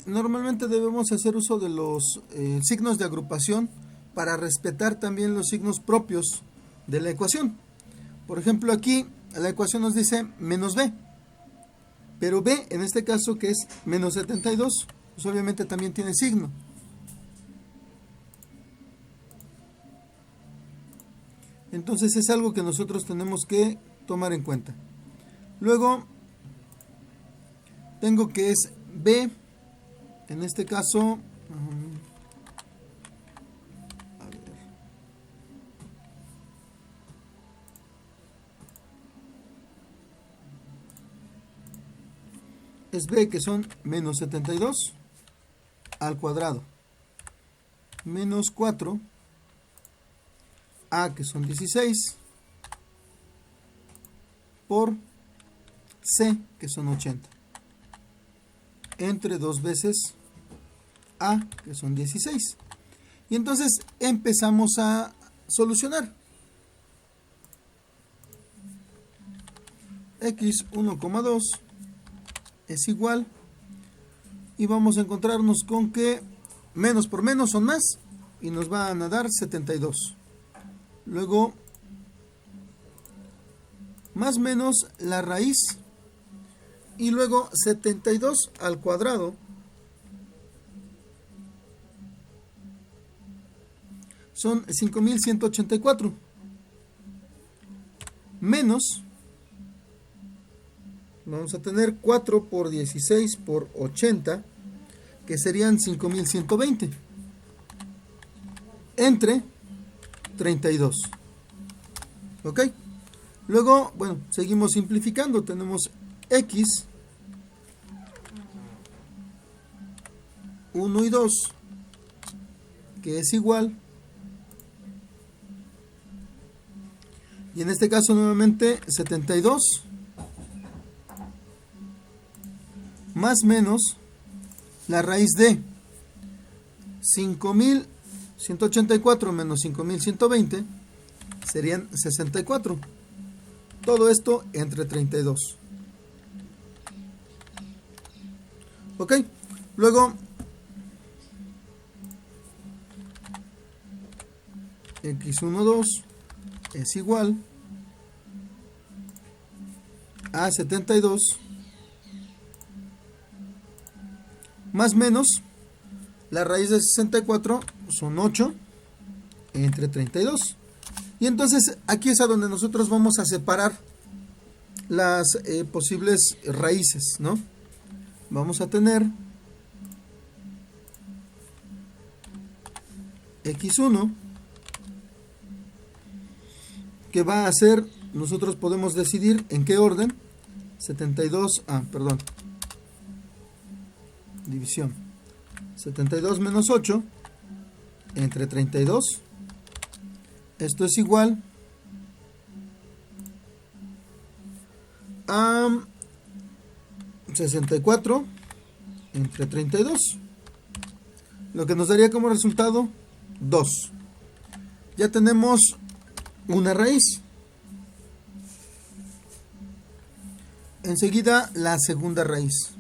normalmente debemos hacer uso de los signos de agrupación para respetar también los signos propios de la ecuación. Por ejemplo, aquí la ecuación nos dice menos b, pero b en este caso, que es menos 72, pues obviamente también tiene signo. Entonces es algo que nosotros tenemos que tomar en cuenta. Luego tengo que es b, en este caso, es b, que son menos 72 al cuadrado, menos 4, a, que son 16, por c, que son 80, entre 2 veces a, que son 16. Y entonces empezamos a solucionar. X 1,2 es igual, y vamos a encontrarnos con que menos por menos son más, y nos van a dar 72. Luego, más menos la raíz, y luego 72 al cuadrado son 5184, menos, vamos a tener 4 por 16 por 80, que serían 5120, entre 32. ¿Ok? Luego, bueno, seguimos simplificando. Tenemos x 1 y 2, que es igual, y en este caso nuevamente 72 más menos la raíz de 5184 menos 5120 serían 64. Todo esto entre 32. ¿Ok? Luego, x12 es igual a 72 más menos la raíz de 64 son 8 entre 32. Y entonces aquí es a donde nosotros vamos a separar las posibles raíces, ¿no? Vamos a tener x1, que va a ser, nosotros podemos decidir en qué orden. 72, división, 72 menos 8 entre 32. Esto es igual a 64 entre 32, lo que nos daría como resultado 2. Ya tenemos una raíz. Enseguida la segunda raíz.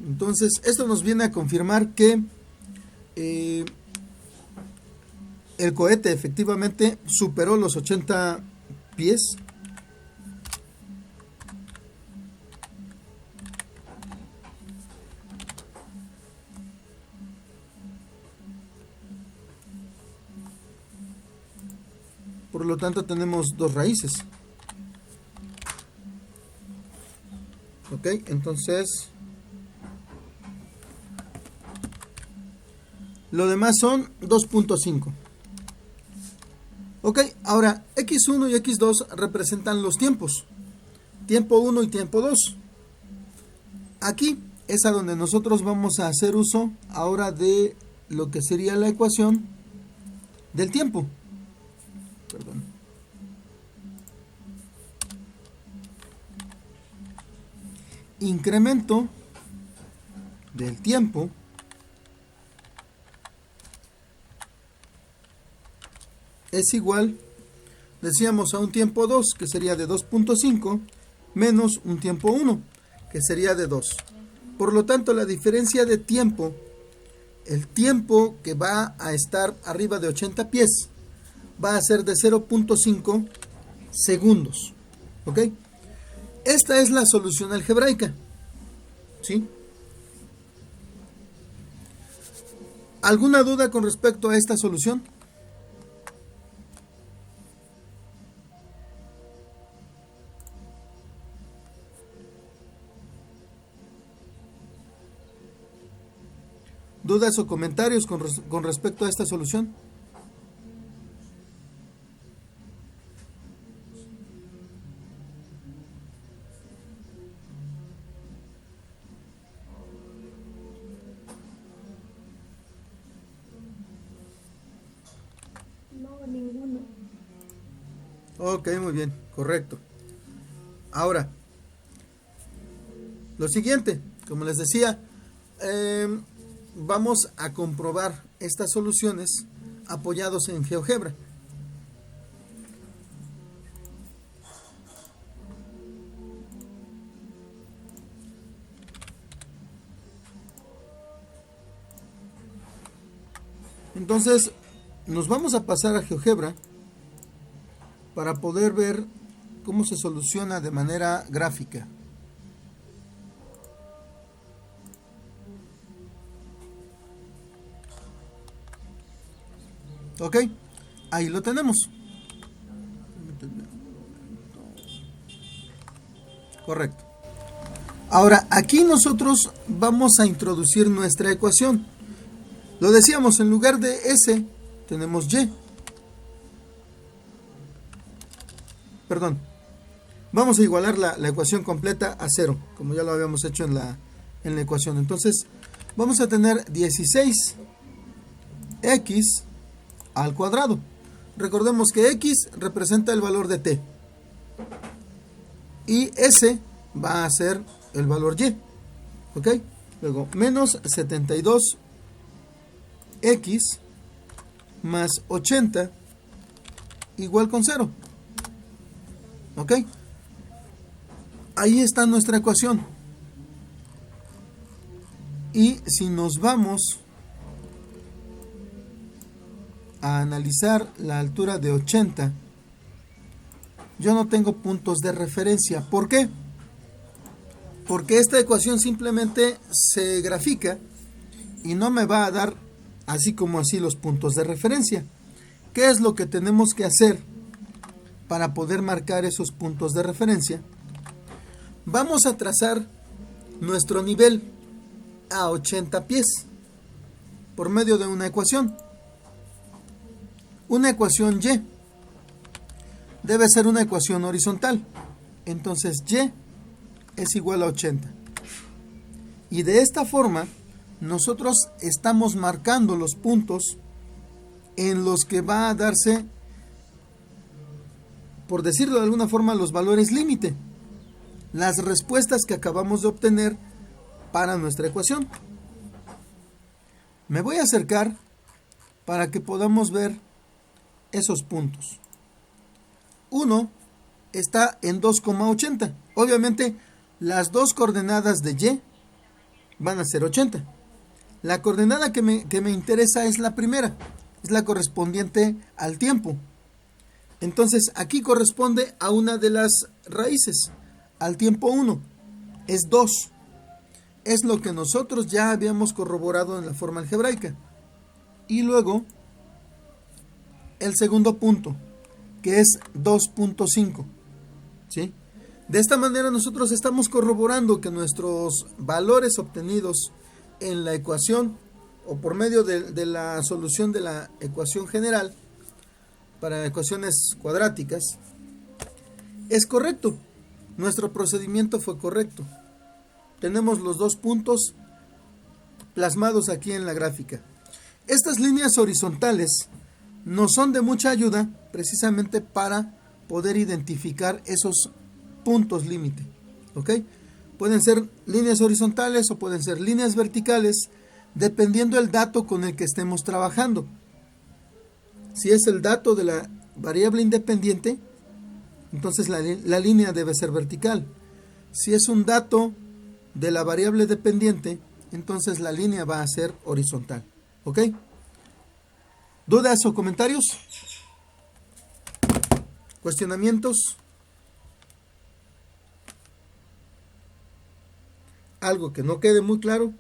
Entonces esto nos viene a confirmar que el cohete efectivamente superó los 80 pies. Por lo tanto tenemos dos raíces. Ok, entonces lo demás son 2.5. Ok, ahora x1 y x2 representan los tiempos. Tiempo 1 y tiempo 2. Aquí es a donde nosotros vamos a hacer uso ahora de lo que sería la ecuación del tiempo. Perdón. Incremento del tiempo es igual, decíamos, a un tiempo 2, que sería de 2.5, menos un tiempo 1, que sería de 2. Por lo tanto, la diferencia de tiempo, el tiempo que va a estar arriba de 80 pies, va a ser de 0.5 segundos. ¿Ok? Esta es la solución algebraica. ¿Sí? ¿Alguna duda con respecto a esta solución? ¿Dudas o comentarios con respecto a esta solución? No, ninguno. Ok, muy bien, correcto. Ahora, lo siguiente, como les decía, vamos a comprobar estas soluciones apoyados en GeoGebra. Entonces, nos vamos a pasar a GeoGebra para poder ver cómo se soluciona de manera gráfica. Ok, ahí lo tenemos. Correcto. Ahora, aquí nosotros vamos a introducir nuestra ecuación. Lo decíamos, en lugar de S tenemos Y. Perdón. Vamos a igualar la ecuación completa a 0, como ya lo habíamos hecho en la ecuación. Entonces, vamos a tener 16x al cuadrado. Recordemos que x representa el valor de t. Y s va a ser el valor y. ¿Ok? Luego, menos 72x más 80 igual con 0. ¿Ok? Ahí está nuestra ecuación. Y si nos vamos a analizar la altura de 80, yo no tengo puntos de referencia. ¿Por qué? Porque esta ecuación simplemente se grafica y no me va a dar así como así los puntos de referencia. ¿Qué es lo que tenemos que hacer para poder marcar esos puntos de referencia? Vamos a trazar nuestro nivel a 80 pies por medio de una ecuación. Una ecuación y debe ser una ecuación horizontal. Entonces y es igual a 80. Y de esta forma nosotros estamos marcando los puntos en los que va a darse, por decirlo de alguna forma, los valores límite, las respuestas que acabamos de obtener para nuestra ecuación. Me voy a acercar para que podamos ver esos puntos. 1 está en 2,80. Obviamente las dos coordenadas de y van a ser 80. La coordenada que me interesa es la primera, es la correspondiente al tiempo. Entonces aquí corresponde a una de las raíces, al tiempo 1, es 2. Es lo que nosotros ya habíamos corroborado en la forma algebraica. Y luego el segundo punto, que es 2.5. ¿Sí? De esta manera nosotros estamos corroborando que nuestros valores obtenidos en la ecuación o por medio de la solución de la ecuación general para ecuaciones cuadráticas es correcto. Nuestro procedimiento fue correcto. Tenemos los dos puntos plasmados aquí en la gráfica. Estas líneas horizontales nos son de mucha ayuda precisamente para poder identificar esos puntos límite. ¿Ok? Pueden ser líneas horizontales o pueden ser líneas verticales, dependiendo del dato con el que estemos trabajando. Si es el dato de la variable independiente, entonces la línea debe ser vertical. Si es un dato de la variable dependiente, entonces la línea va a ser horizontal. ¿Ok? ¿Dudas o comentarios? ¿Cuestionamientos? ¿Algo que no quede muy claro?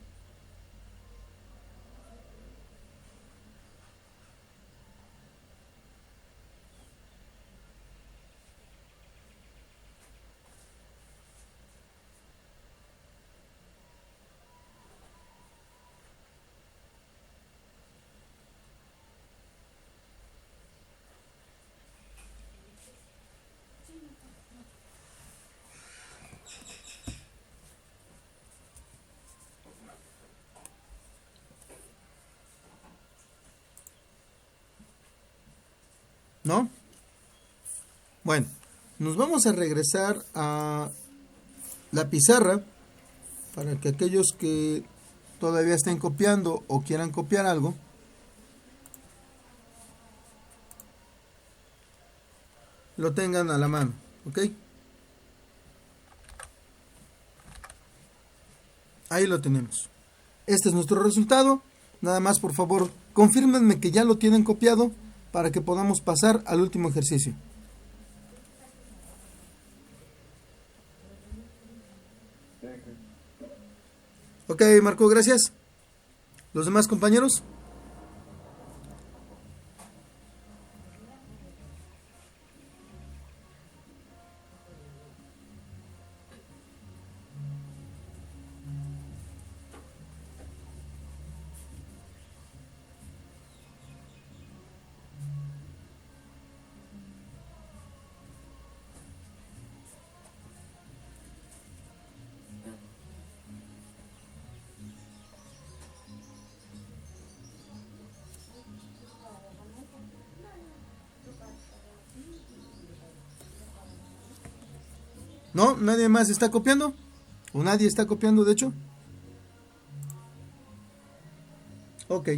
¿no? Bueno, nos vamos a regresar a la pizarra para que aquellos que todavía estén copiando o quieran copiar algo, lo tengan a la mano, ¿ok? Ahí lo tenemos. Este es nuestro resultado. Nada más, por favor, confírmenme que ya lo tienen copiado para que podamos pasar al último ejercicio. Ok, Marco, gracias. ¿Los demás compañeros? ¿No? ¿Nadie más está copiando? ¿O nadie está copiando, de hecho? Ok.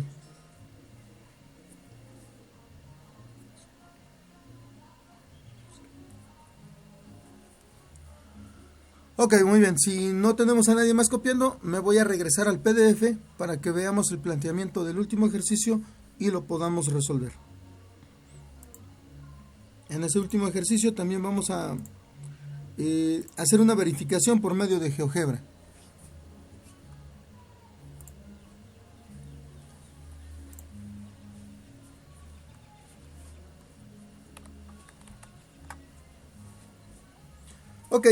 Ok, muy bien. Si no tenemos a nadie más copiando, me voy a regresar al PDF para que veamos el planteamiento del último ejercicio y lo podamos resolver. En ese último ejercicio también vamos a hacer una verificación por medio de GeoGebra. Ok,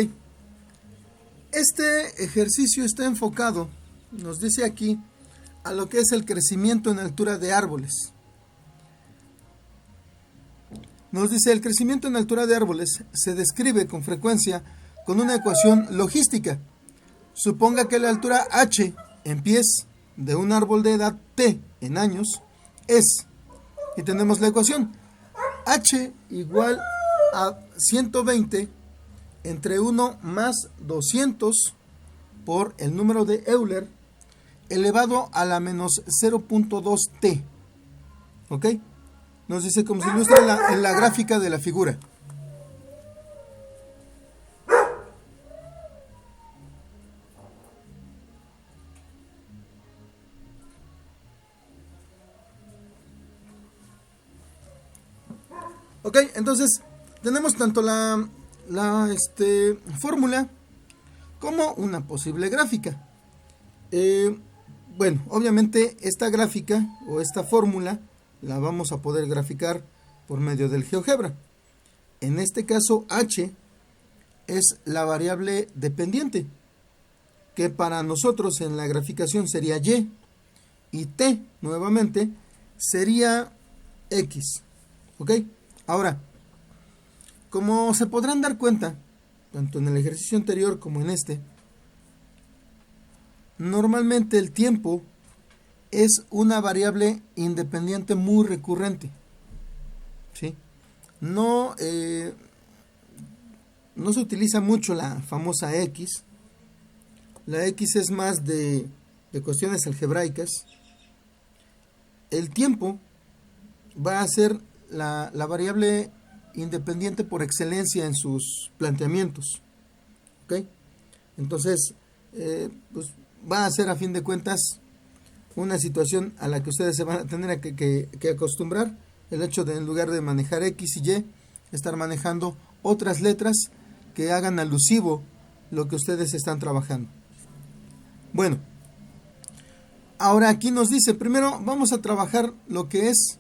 este ejercicio está enfocado, nos dice aquí, a lo que es el crecimiento en altura de árboles. Nos dice, el crecimiento en altura de árboles se describe con frecuencia con una ecuación logística. Suponga que la altura h en pies de un árbol de edad t en años es, y tenemos la ecuación, h igual a 120 entre 1 más 200 por el número de Euler elevado a la menos 0.2t. ¿Ok? Nos dice como se ilustra en la gráfica de la figura. Ok, entonces tenemos tanto la fórmula como una posible gráfica. Bueno, obviamente esta gráfica o esta fórmula la vamos a poder graficar por medio del GeoGebra. En este caso, h es la variable dependiente, que para nosotros en la graficación sería y, y t, nuevamente, sería x. ¿Ok? Ahora, como se podrán dar cuenta, tanto en el ejercicio anterior como en este, normalmente el tiempo es una variable independiente muy recurrente. ¿Sí? No se utiliza mucho la famosa x. La x es más de cuestiones algebraicas. El tiempo va a ser la variable independiente por excelencia en sus planteamientos. ¿Ok? Entonces, pues va a ser a fin de cuentas una situación a la que ustedes se van a tener que acostumbrar, el hecho de en lugar de manejar X y Y, estar manejando otras letras que hagan alusivo lo que ustedes están trabajando. Bueno, ahora aquí nos dice, primero vamos a trabajar lo que es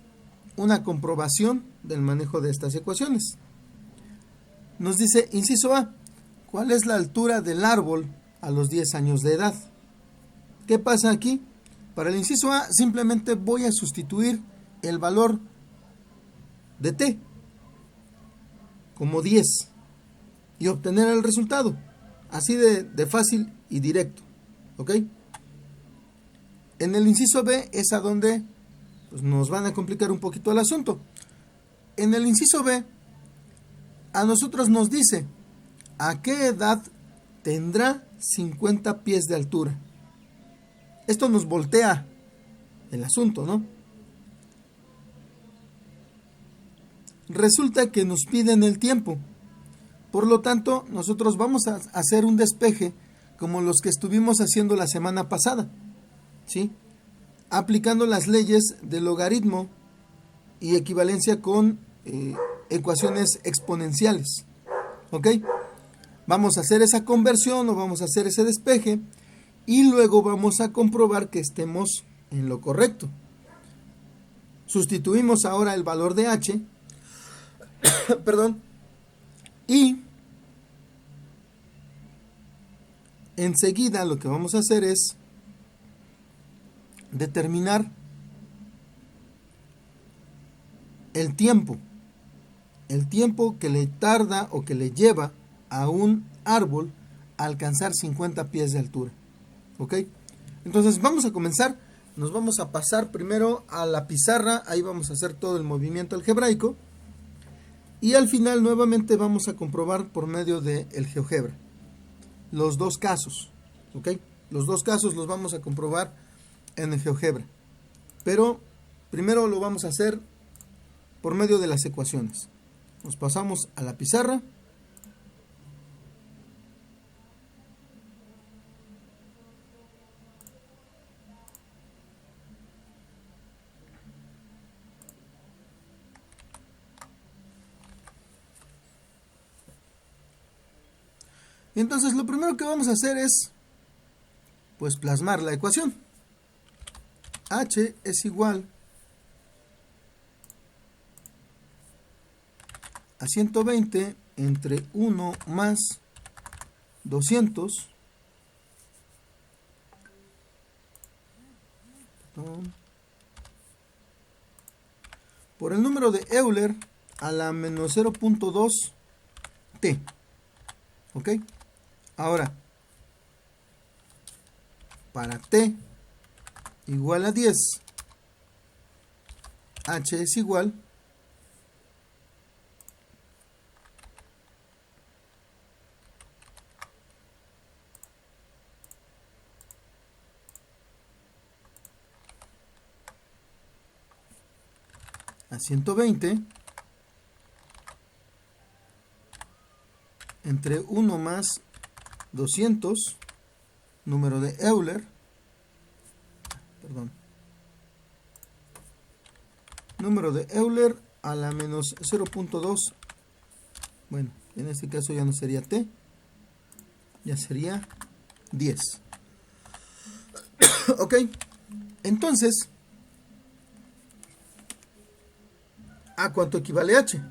una comprobación del manejo de estas ecuaciones. Nos dice, inciso A, ¿cuál es la altura del árbol a los 10 años de edad? ¿Qué pasa aquí? Para el inciso A simplemente voy a sustituir el valor de t como 10 y obtener el resultado. Así de fácil y directo. ¿Ok? En el inciso B es a donde pues, nos van a complicar un poquito el asunto. En el inciso B, a nosotros nos dice a qué edad tendrá 50 pies de altura. Esto nos voltea el asunto, ¿no? Resulta que nos piden el tiempo. Por lo tanto, nosotros vamos a hacer un despeje como los que estuvimos haciendo la semana pasada, ¿sí? Aplicando las leyes del logaritmo y equivalencia con ecuaciones exponenciales, ¿ok? Vamos a hacer esa conversión o vamos a hacer ese despeje y luego vamos a comprobar que estemos en lo correcto. Sustituimos ahora el valor de h, perdón, y enseguida lo que vamos a hacer es determinar el tiempo que le tarda o que le lleva a un árbol a alcanzar 50 pies de altura. ¿Ok? Entonces vamos a comenzar. Nos vamos a pasar primero a la pizarra. Ahí vamos a hacer todo el movimiento algebraico. Y al final nuevamente vamos a comprobar por medio del GeoGebra los dos casos. ¿Ok? Los dos casos los vamos a comprobar en el GeoGebra. Pero primero lo vamos a hacer por medio de las ecuaciones. Nos pasamos a la pizarra. Y entonces lo primero que vamos a hacer es pues plasmar la ecuación. H es igual a 120 entre 1 más 200 por el número de Euler a la menos 0.2 t. ¿Ok? Ahora, para t igual a 10, h es igual a 120 entre 1 más 200, número de Euler, número de Euler a la menos 0.2, bueno, en este caso ya no sería t, ya sería 10. Ok, entonces, ¿a cuánto equivale h?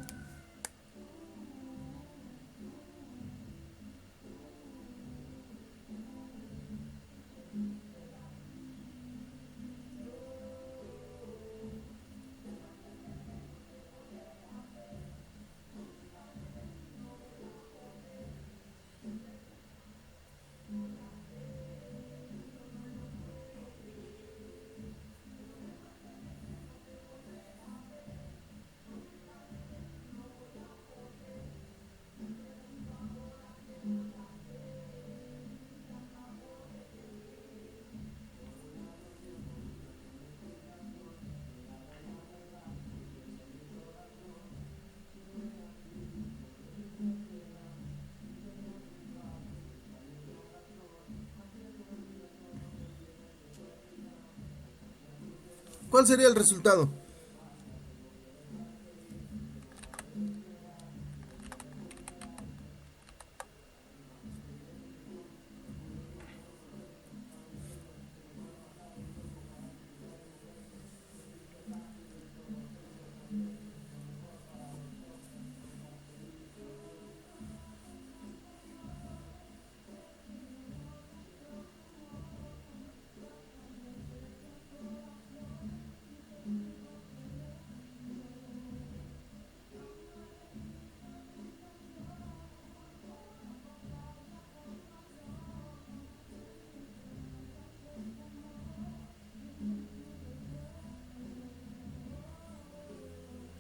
¿Cuál sería el resultado?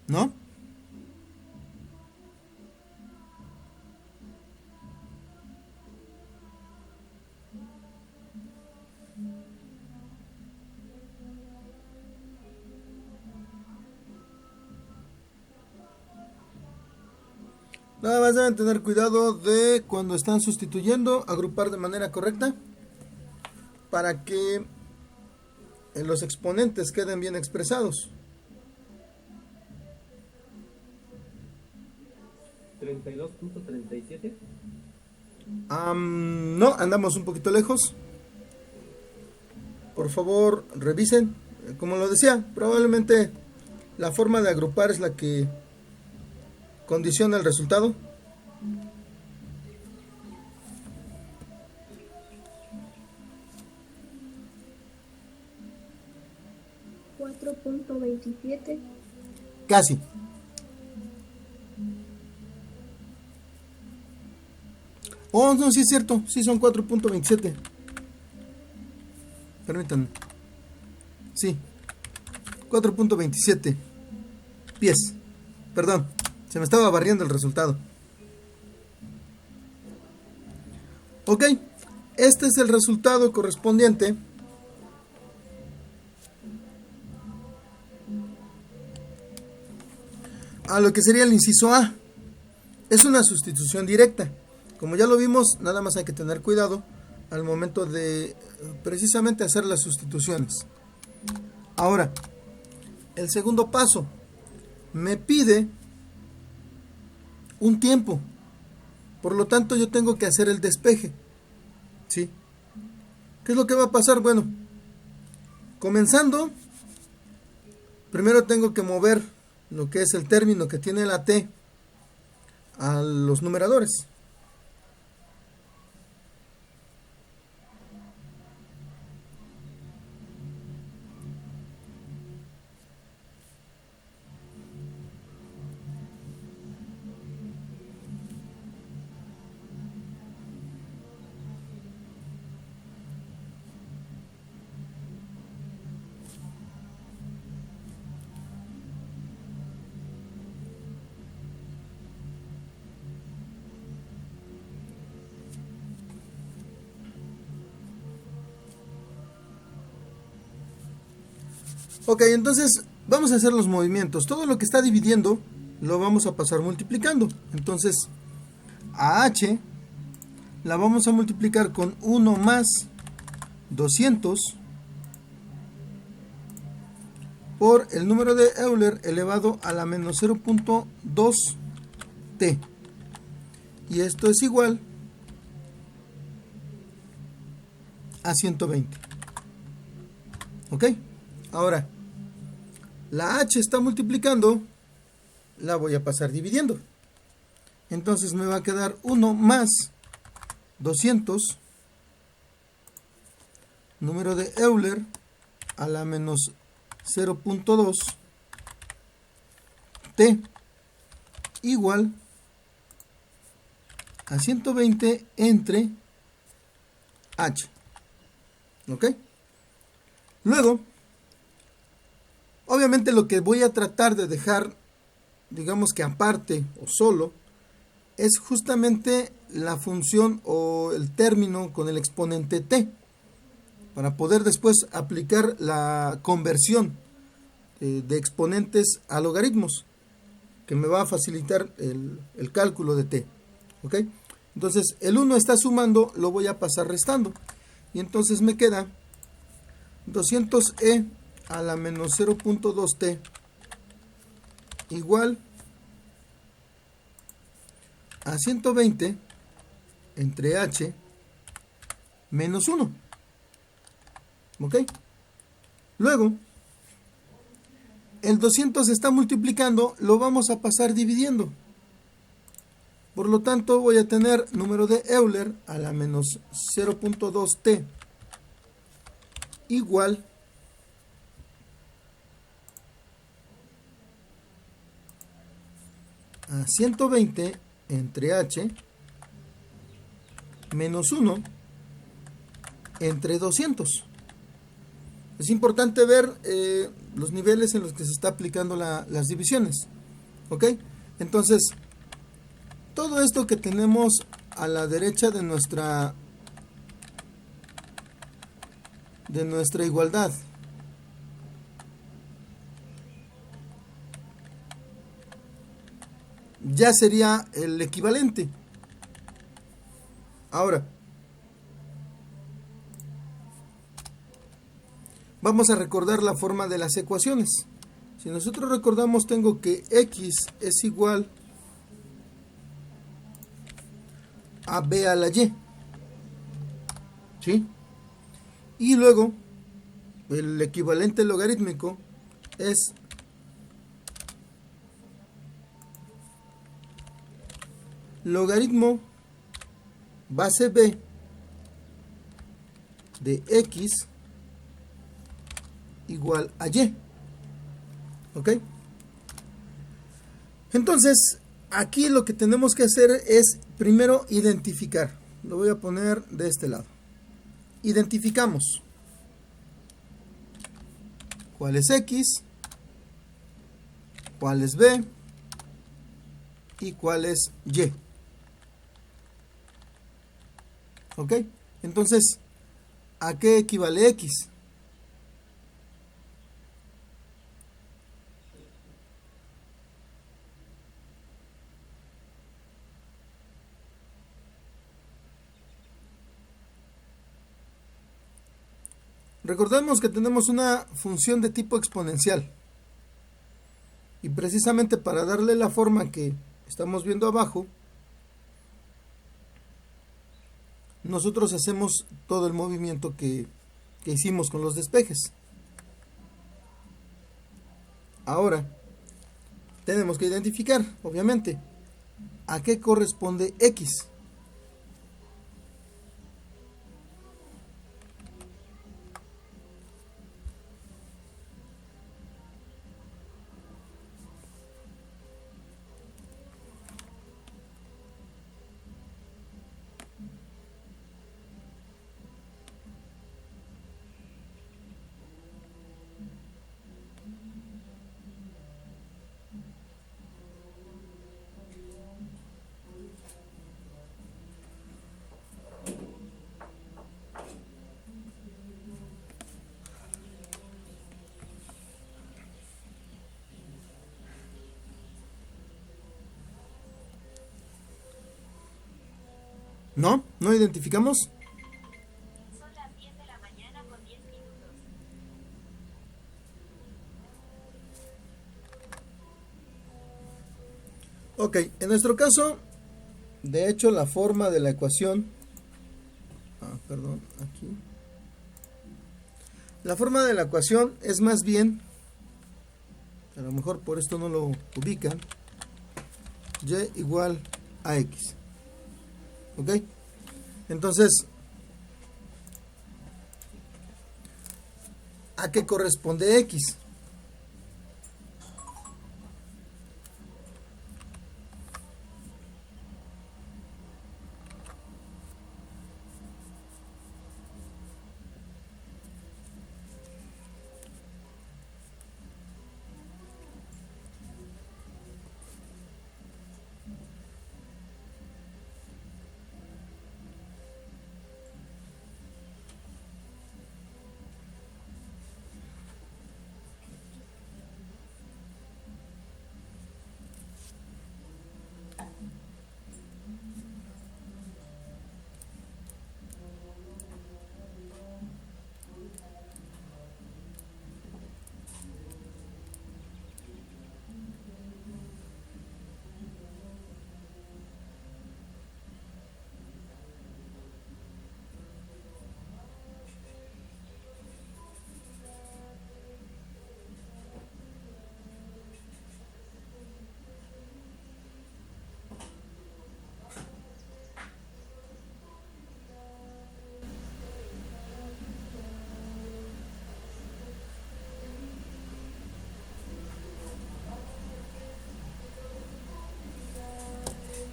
¿No? Nada más deben tener cuidado de cuando están sustituyendo, agrupar de manera correcta para que los exponentes queden bien expresados. 32.37. No, andamos un poquito lejos. Por favor, revisen. Como lo decía, probablemente la forma de agrupar es la que condiciona el resultado. $4.27. Casi. Oh, no, sí es cierto. Sí, son 4.27. Permítanme. Sí. 4.27 pies. Perdón, se me estaba barriendo el resultado. Ok, este es el resultado correspondiente a lo que sería el inciso A. Es una sustitución directa. Como ya lo vimos, nada más hay que tener cuidado al momento de precisamente hacer las sustituciones. Ahora, el segundo paso me pide un tiempo. Por lo tanto, yo tengo que hacer el despeje. ¿Sí? ¿Qué es lo que va a pasar? Bueno, comenzando, primero tengo que mover lo que es el término que tiene la T a los numeradores. Ok, entonces vamos a hacer los movimientos. Todo lo que está dividiendo lo vamos a pasar multiplicando. Entonces, a h la vamos a multiplicar con 1 más 200 por el número de Euler elevado a la menos 0.2t. Y esto es igual a 120. ¿Ok? Ahora, la h está multiplicando, la voy a pasar dividiendo. Entonces me va a quedar 1 más 200, número de Euler, a la menos 0.2 t, igual a 120 entre h. ¿Ok? Luego, obviamente lo que voy a tratar de dejar, digamos que aparte o solo, es justamente la función o el término con el exponente t, para poder después aplicar la conversión de exponentes a logaritmos, que me va a facilitar el cálculo de t. ¿Ok? Entonces el 1 está sumando, lo voy a pasar restando, y entonces me queda 200e a la menos 0.2t igual a 120 entre h menos 1. ¿Ok? Luego, el 200 se está multiplicando, lo vamos a pasar dividiendo. Por lo tanto, voy a tener número de Euler a la menos 0.2t igual a 120 entre h menos 1 entre 200. Es importante ver los niveles en los que se está aplicando las divisiones. ¿Ok? Entonces, todo esto que tenemos a la derecha de nuestra igualdad, ya sería el equivalente. Ahora, vamos a recordar la forma de las ecuaciones. Si nosotros recordamos, tengo que x es igual a b a la y, ¿sí? Y luego, el equivalente logarítmico es logaritmo base b de x igual a y. ¿Ok? Entonces, aquí lo que tenemos que hacer es primero identificar. Lo voy a poner de este lado. Identificamos cuál es x, cuál es b y cuál es y. ¿Ok? Entonces, ¿a qué equivale x? Recordemos que tenemos una función de tipo exponencial. Y precisamente para darle la forma que estamos viendo abajo, nosotros hacemos todo el movimiento que hicimos con los despejes. Ahora, tenemos que identificar, obviamente, a qué corresponde x. ¿No? ¿No identificamos? Son las 10 de la mañana con 10 minutos. Ok, en nuestro caso, de hecho, la forma de la ecuación... perdón, aquí. La forma de la ecuación es más bien, a lo mejor por esto no lo ubican, y igual a x. ¿Ok? Entonces, ¿a qué corresponde x?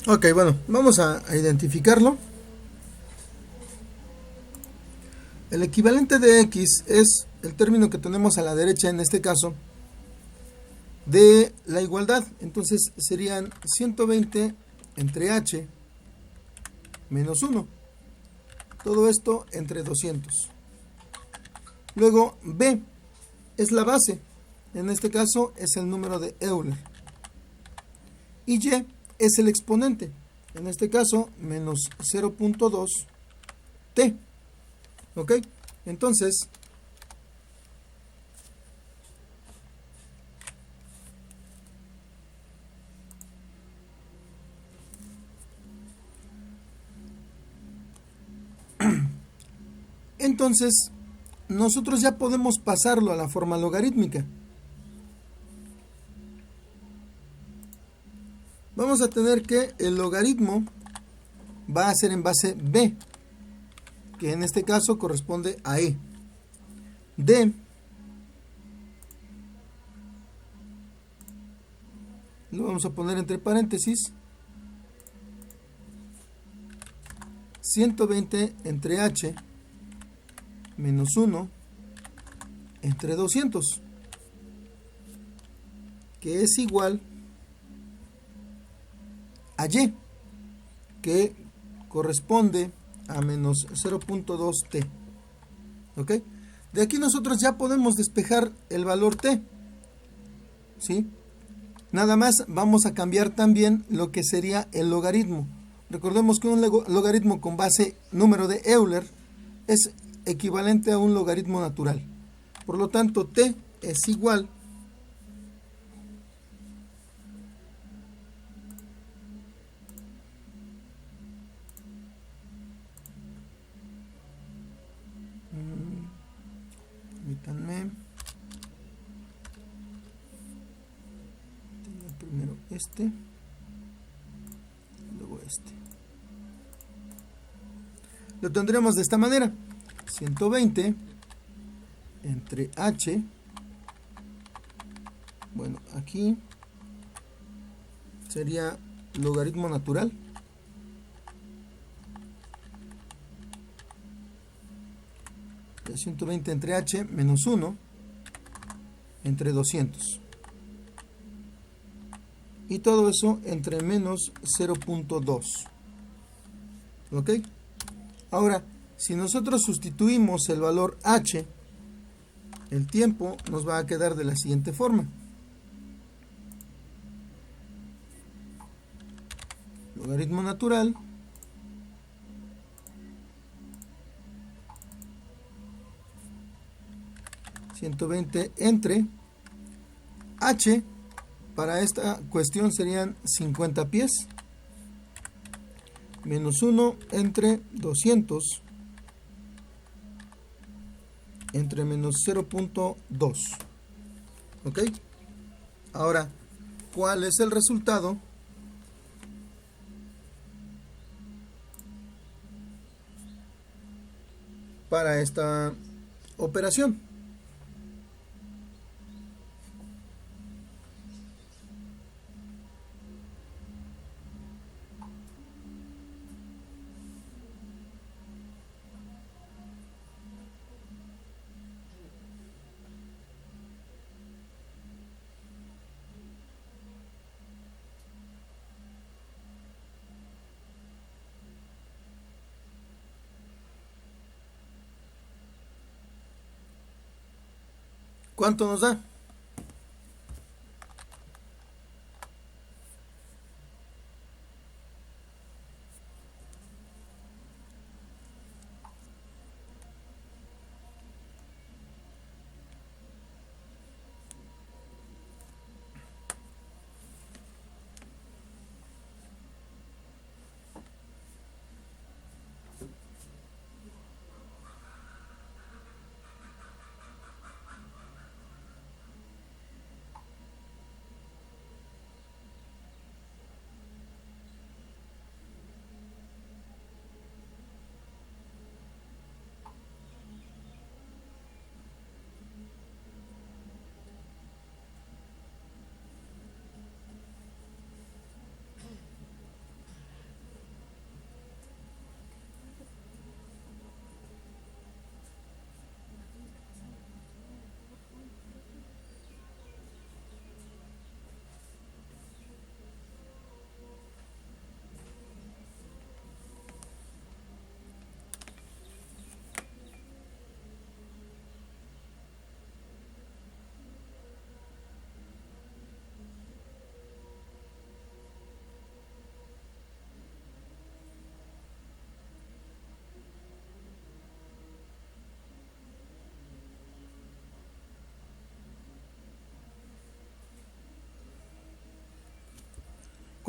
Ok, bueno, vamos a identificarlo. El equivalente de x es el término que tenemos a la derecha en este caso de la igualdad. Entonces serían 120 entre h menos 1. Todo esto entre 200. Luego b es la base. En este caso es el número de Euler. Y y es el exponente. En este caso, menos 0.2t. ¿Ok? Entonces, nosotros ya podemos pasarlo a la forma logarítmica. Vamos a tener que el logaritmo va a ser en base b, que en este caso corresponde a e. D lo vamos a poner entre paréntesis 120 entre h menos 1 entre 200, que es igual a y, que corresponde a menos 0.2t. ¿Ok? De aquí nosotros ya podemos despejar el valor t. ¿Sí? Nada más vamos a cambiar también lo que sería el logaritmo. Recordemos que un logaritmo con base número de Euler es equivalente a un logaritmo natural. Por lo tanto, t es igual permítanme, primero este, luego este. Lo tendremos de esta manera: 120 entre h, bueno, aquí sería logaritmo natural, de 120 entre h menos 1 entre 200, y todo eso entre menos 0.2. ¿Ok? Ahora, si nosotros sustituimos el valor h, el tiempo nos va a quedar de la siguiente forma: logaritmo natural (120 entre h), para esta cuestión serían 50 pies, menos 1 entre 200 entre menos 0.2. ¿Ok? Ahora, ¿cuál es el resultado? Para esta operación. ¿Cuánto nos da?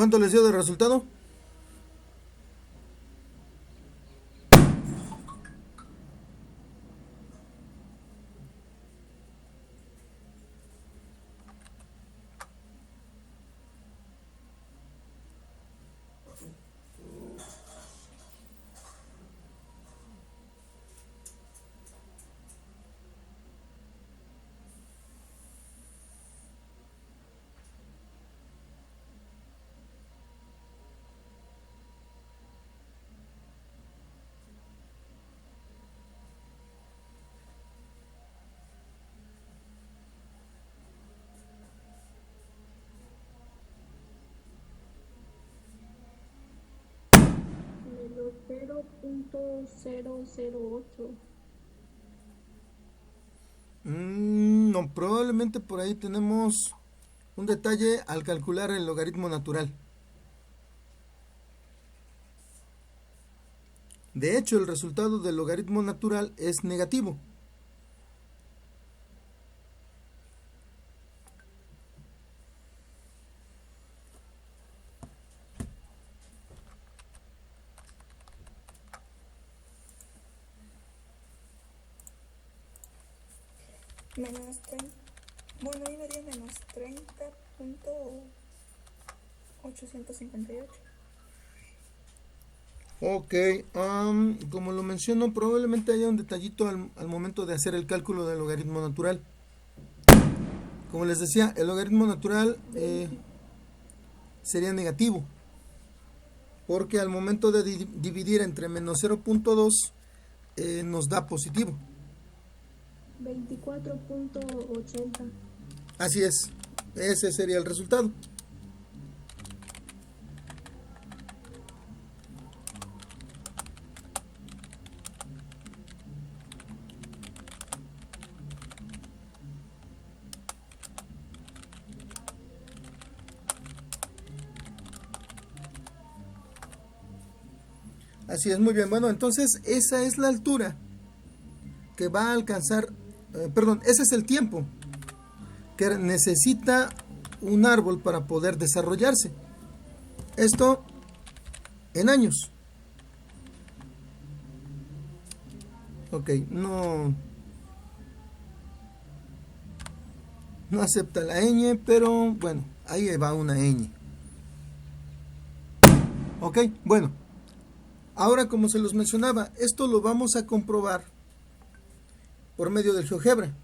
¿Cuánto les dio de resultado? Me dio 0.008. No, probablemente por ahí tenemos un detalle al calcular el logaritmo natural. De hecho, el resultado del logaritmo natural es negativo. Menos 30. Bueno, ahí me dio menos 30.858. Ok, como lo menciono, probablemente haya un detallito al momento de hacer el cálculo del logaritmo natural. Como les decía, el logaritmo natural sería negativo, porque al momento de dividir entre menos 0.2 nos da positivo. 24.80. Así es, ese sería el resultado. Así es, muy bien. Bueno, entonces esa es la altura que va a alcanzar, ese es el tiempo que necesita un árbol para poder desarrollarse. Esto en años. Ok, no acepta la ñ, pero bueno, ahí va una ñ. Ok, bueno. Ahora, como se los mencionaba, esto lo vamos a comprobar por medio del GeoGebra.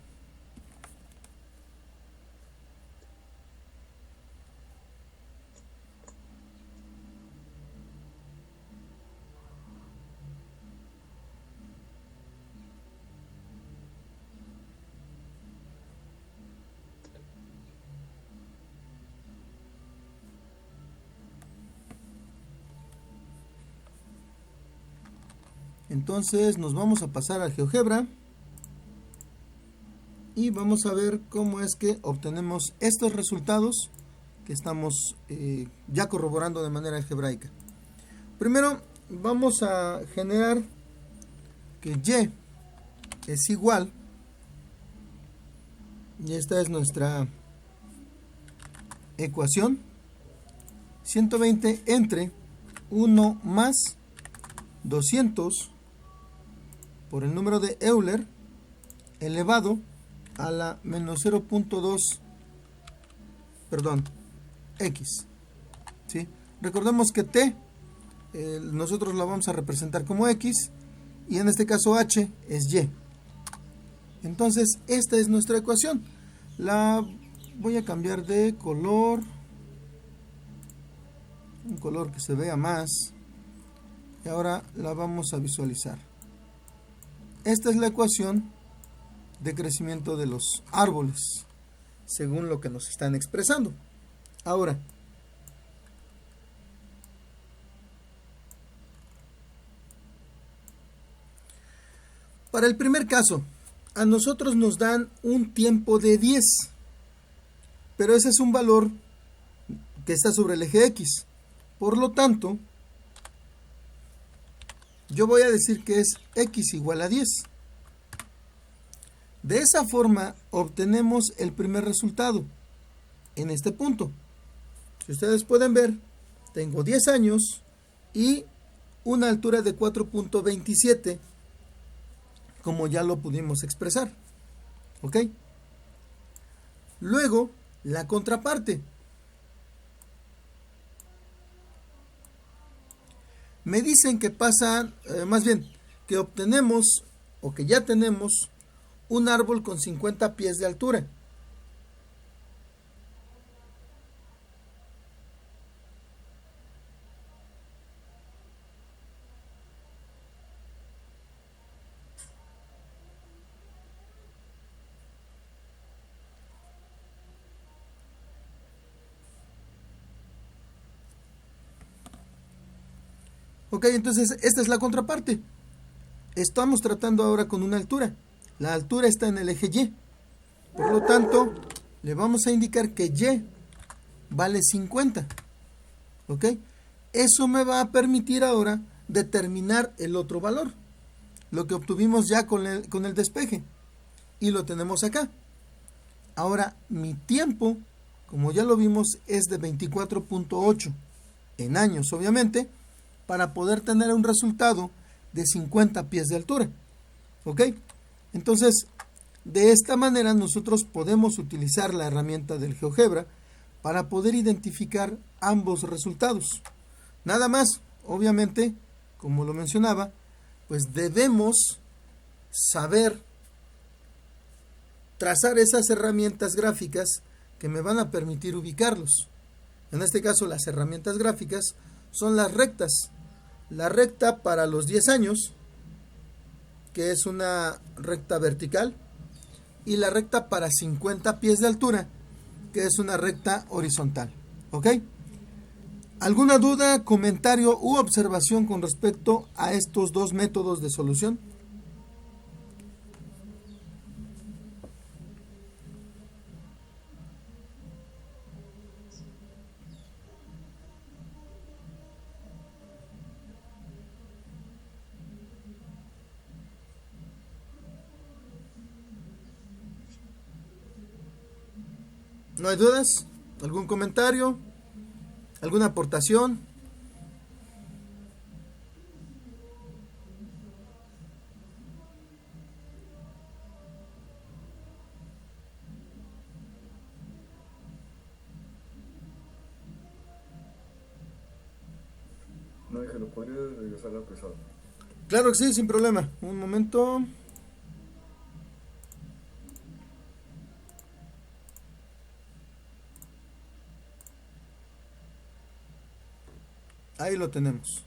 Entonces nos vamos a pasar al GeoGebra y vamos a ver cómo es que obtenemos estos resultados que estamos ya corroborando de manera algebraica. Primero vamos a generar que y es igual, y esta es nuestra ecuación, 120 entre 1 más 200 por el número de Euler elevado a la menos 0.2, x. ¿Sí? Recordemos que t nosotros la vamos a representar como x y en este caso h es y. Entonces esta es nuestra ecuación. La voy a cambiar de color, un color que se vea más, y ahora la vamos a visualizar. Esta es la ecuación de crecimiento de los árboles, según lo que nos están expresando. Ahora, para el primer caso, a nosotros nos dan un tiempo de 10, pero ese es un valor que está sobre el eje X. Por lo tanto, yo voy a decir que es x igual a 10. De esa forma obtenemos el primer resultado en este punto. Si ustedes pueden ver, tengo 10 años y una altura de 4.27, como ya lo pudimos expresar. ¿Ok? Luego, la contraparte. Me dicen que pasa, más bien, que obtenemos o que ya tenemos un árbol con 50 pies de altura. Ok, entonces esta es la contraparte. Estamos tratando ahora con una altura. La altura está en el eje Y. Por lo tanto, le vamos a indicar que Y vale 50. ¿Ok? Eso me va a permitir ahora determinar el otro valor. Lo que obtuvimos ya con el despeje. Y lo tenemos acá. Ahora, mi tiempo, como ya lo vimos, es de 24.8 en años, obviamente, para poder tener un resultado de 50 pies de altura. ¿Ok? Entonces, de esta manera nosotros podemos utilizar la herramienta del GeoGebra para poder identificar ambos resultados. Nada más, obviamente, como lo mencionaba, pues debemos saber trazar esas herramientas gráficas que me van a permitir ubicarlos. En este caso, las herramientas gráficas son las rectas. La recta para los 10 años, que es una recta vertical, y la recta para 50 pies de altura, que es una recta horizontal. ¿Ok? ¿Alguna duda, comentario u observación con respecto a estos dos métodos de solución? ¿No hay dudas? ¿Algún comentario? ¿Alguna aportación? No, dije, ¿lo podría regresar a pesado? Claro que sí, sin problema. Un momento. Ahí lo tenemos.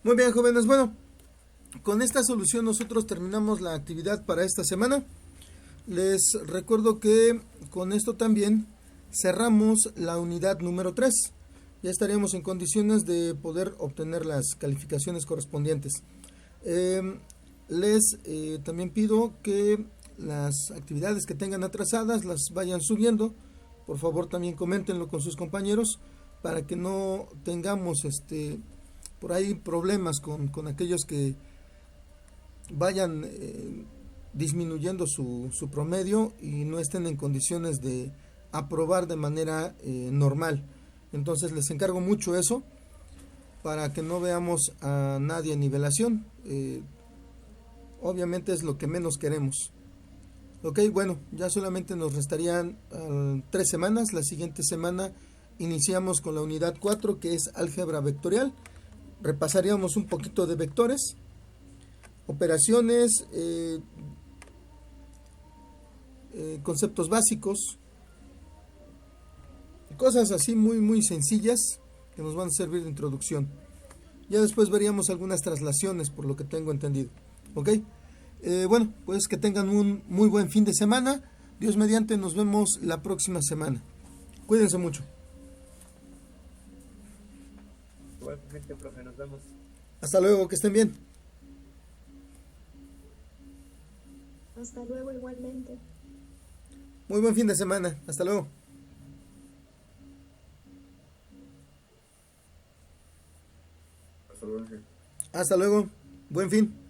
Muy bien, jóvenes. Bueno, con esta solución nosotros terminamos la actividad para esta semana. Les recuerdo que con esto también cerramos la unidad número 3. Ya estaríamos en condiciones de poder obtener las calificaciones correspondientes. Les también pido que las actividades que tengan atrasadas las vayan subiendo. Por favor, también coméntenlo con sus compañeros para que no tengamos por ahí problemas con aquellos que vayan disminuyendo su promedio y no estén en condiciones de aprobar de manera normal. Entonces les encargo mucho eso para que no veamos a nadie en nivelación. Obviamente es lo que menos queremos. Ok, bueno, ya solamente nos restarían 3 semanas. La siguiente semana iniciamos con la unidad 4, que es álgebra vectorial. Repasaríamos un poquito de vectores, operaciones, conceptos básicos, cosas así muy sencillas que nos van a servir de introducción. Ya después veríamos algunas traslaciones, por lo que tengo entendido. Ok, bueno, pues que tengan un muy buen fin de semana. Dios mediante, nos vemos la próxima semana. Cuídense mucho. Igualmente, profe, nos vemos. Hasta luego, que estén bien. Hasta luego igualmente. Muy buen fin de semana. Hasta luego. Hasta luego. Hasta luego. Buen fin.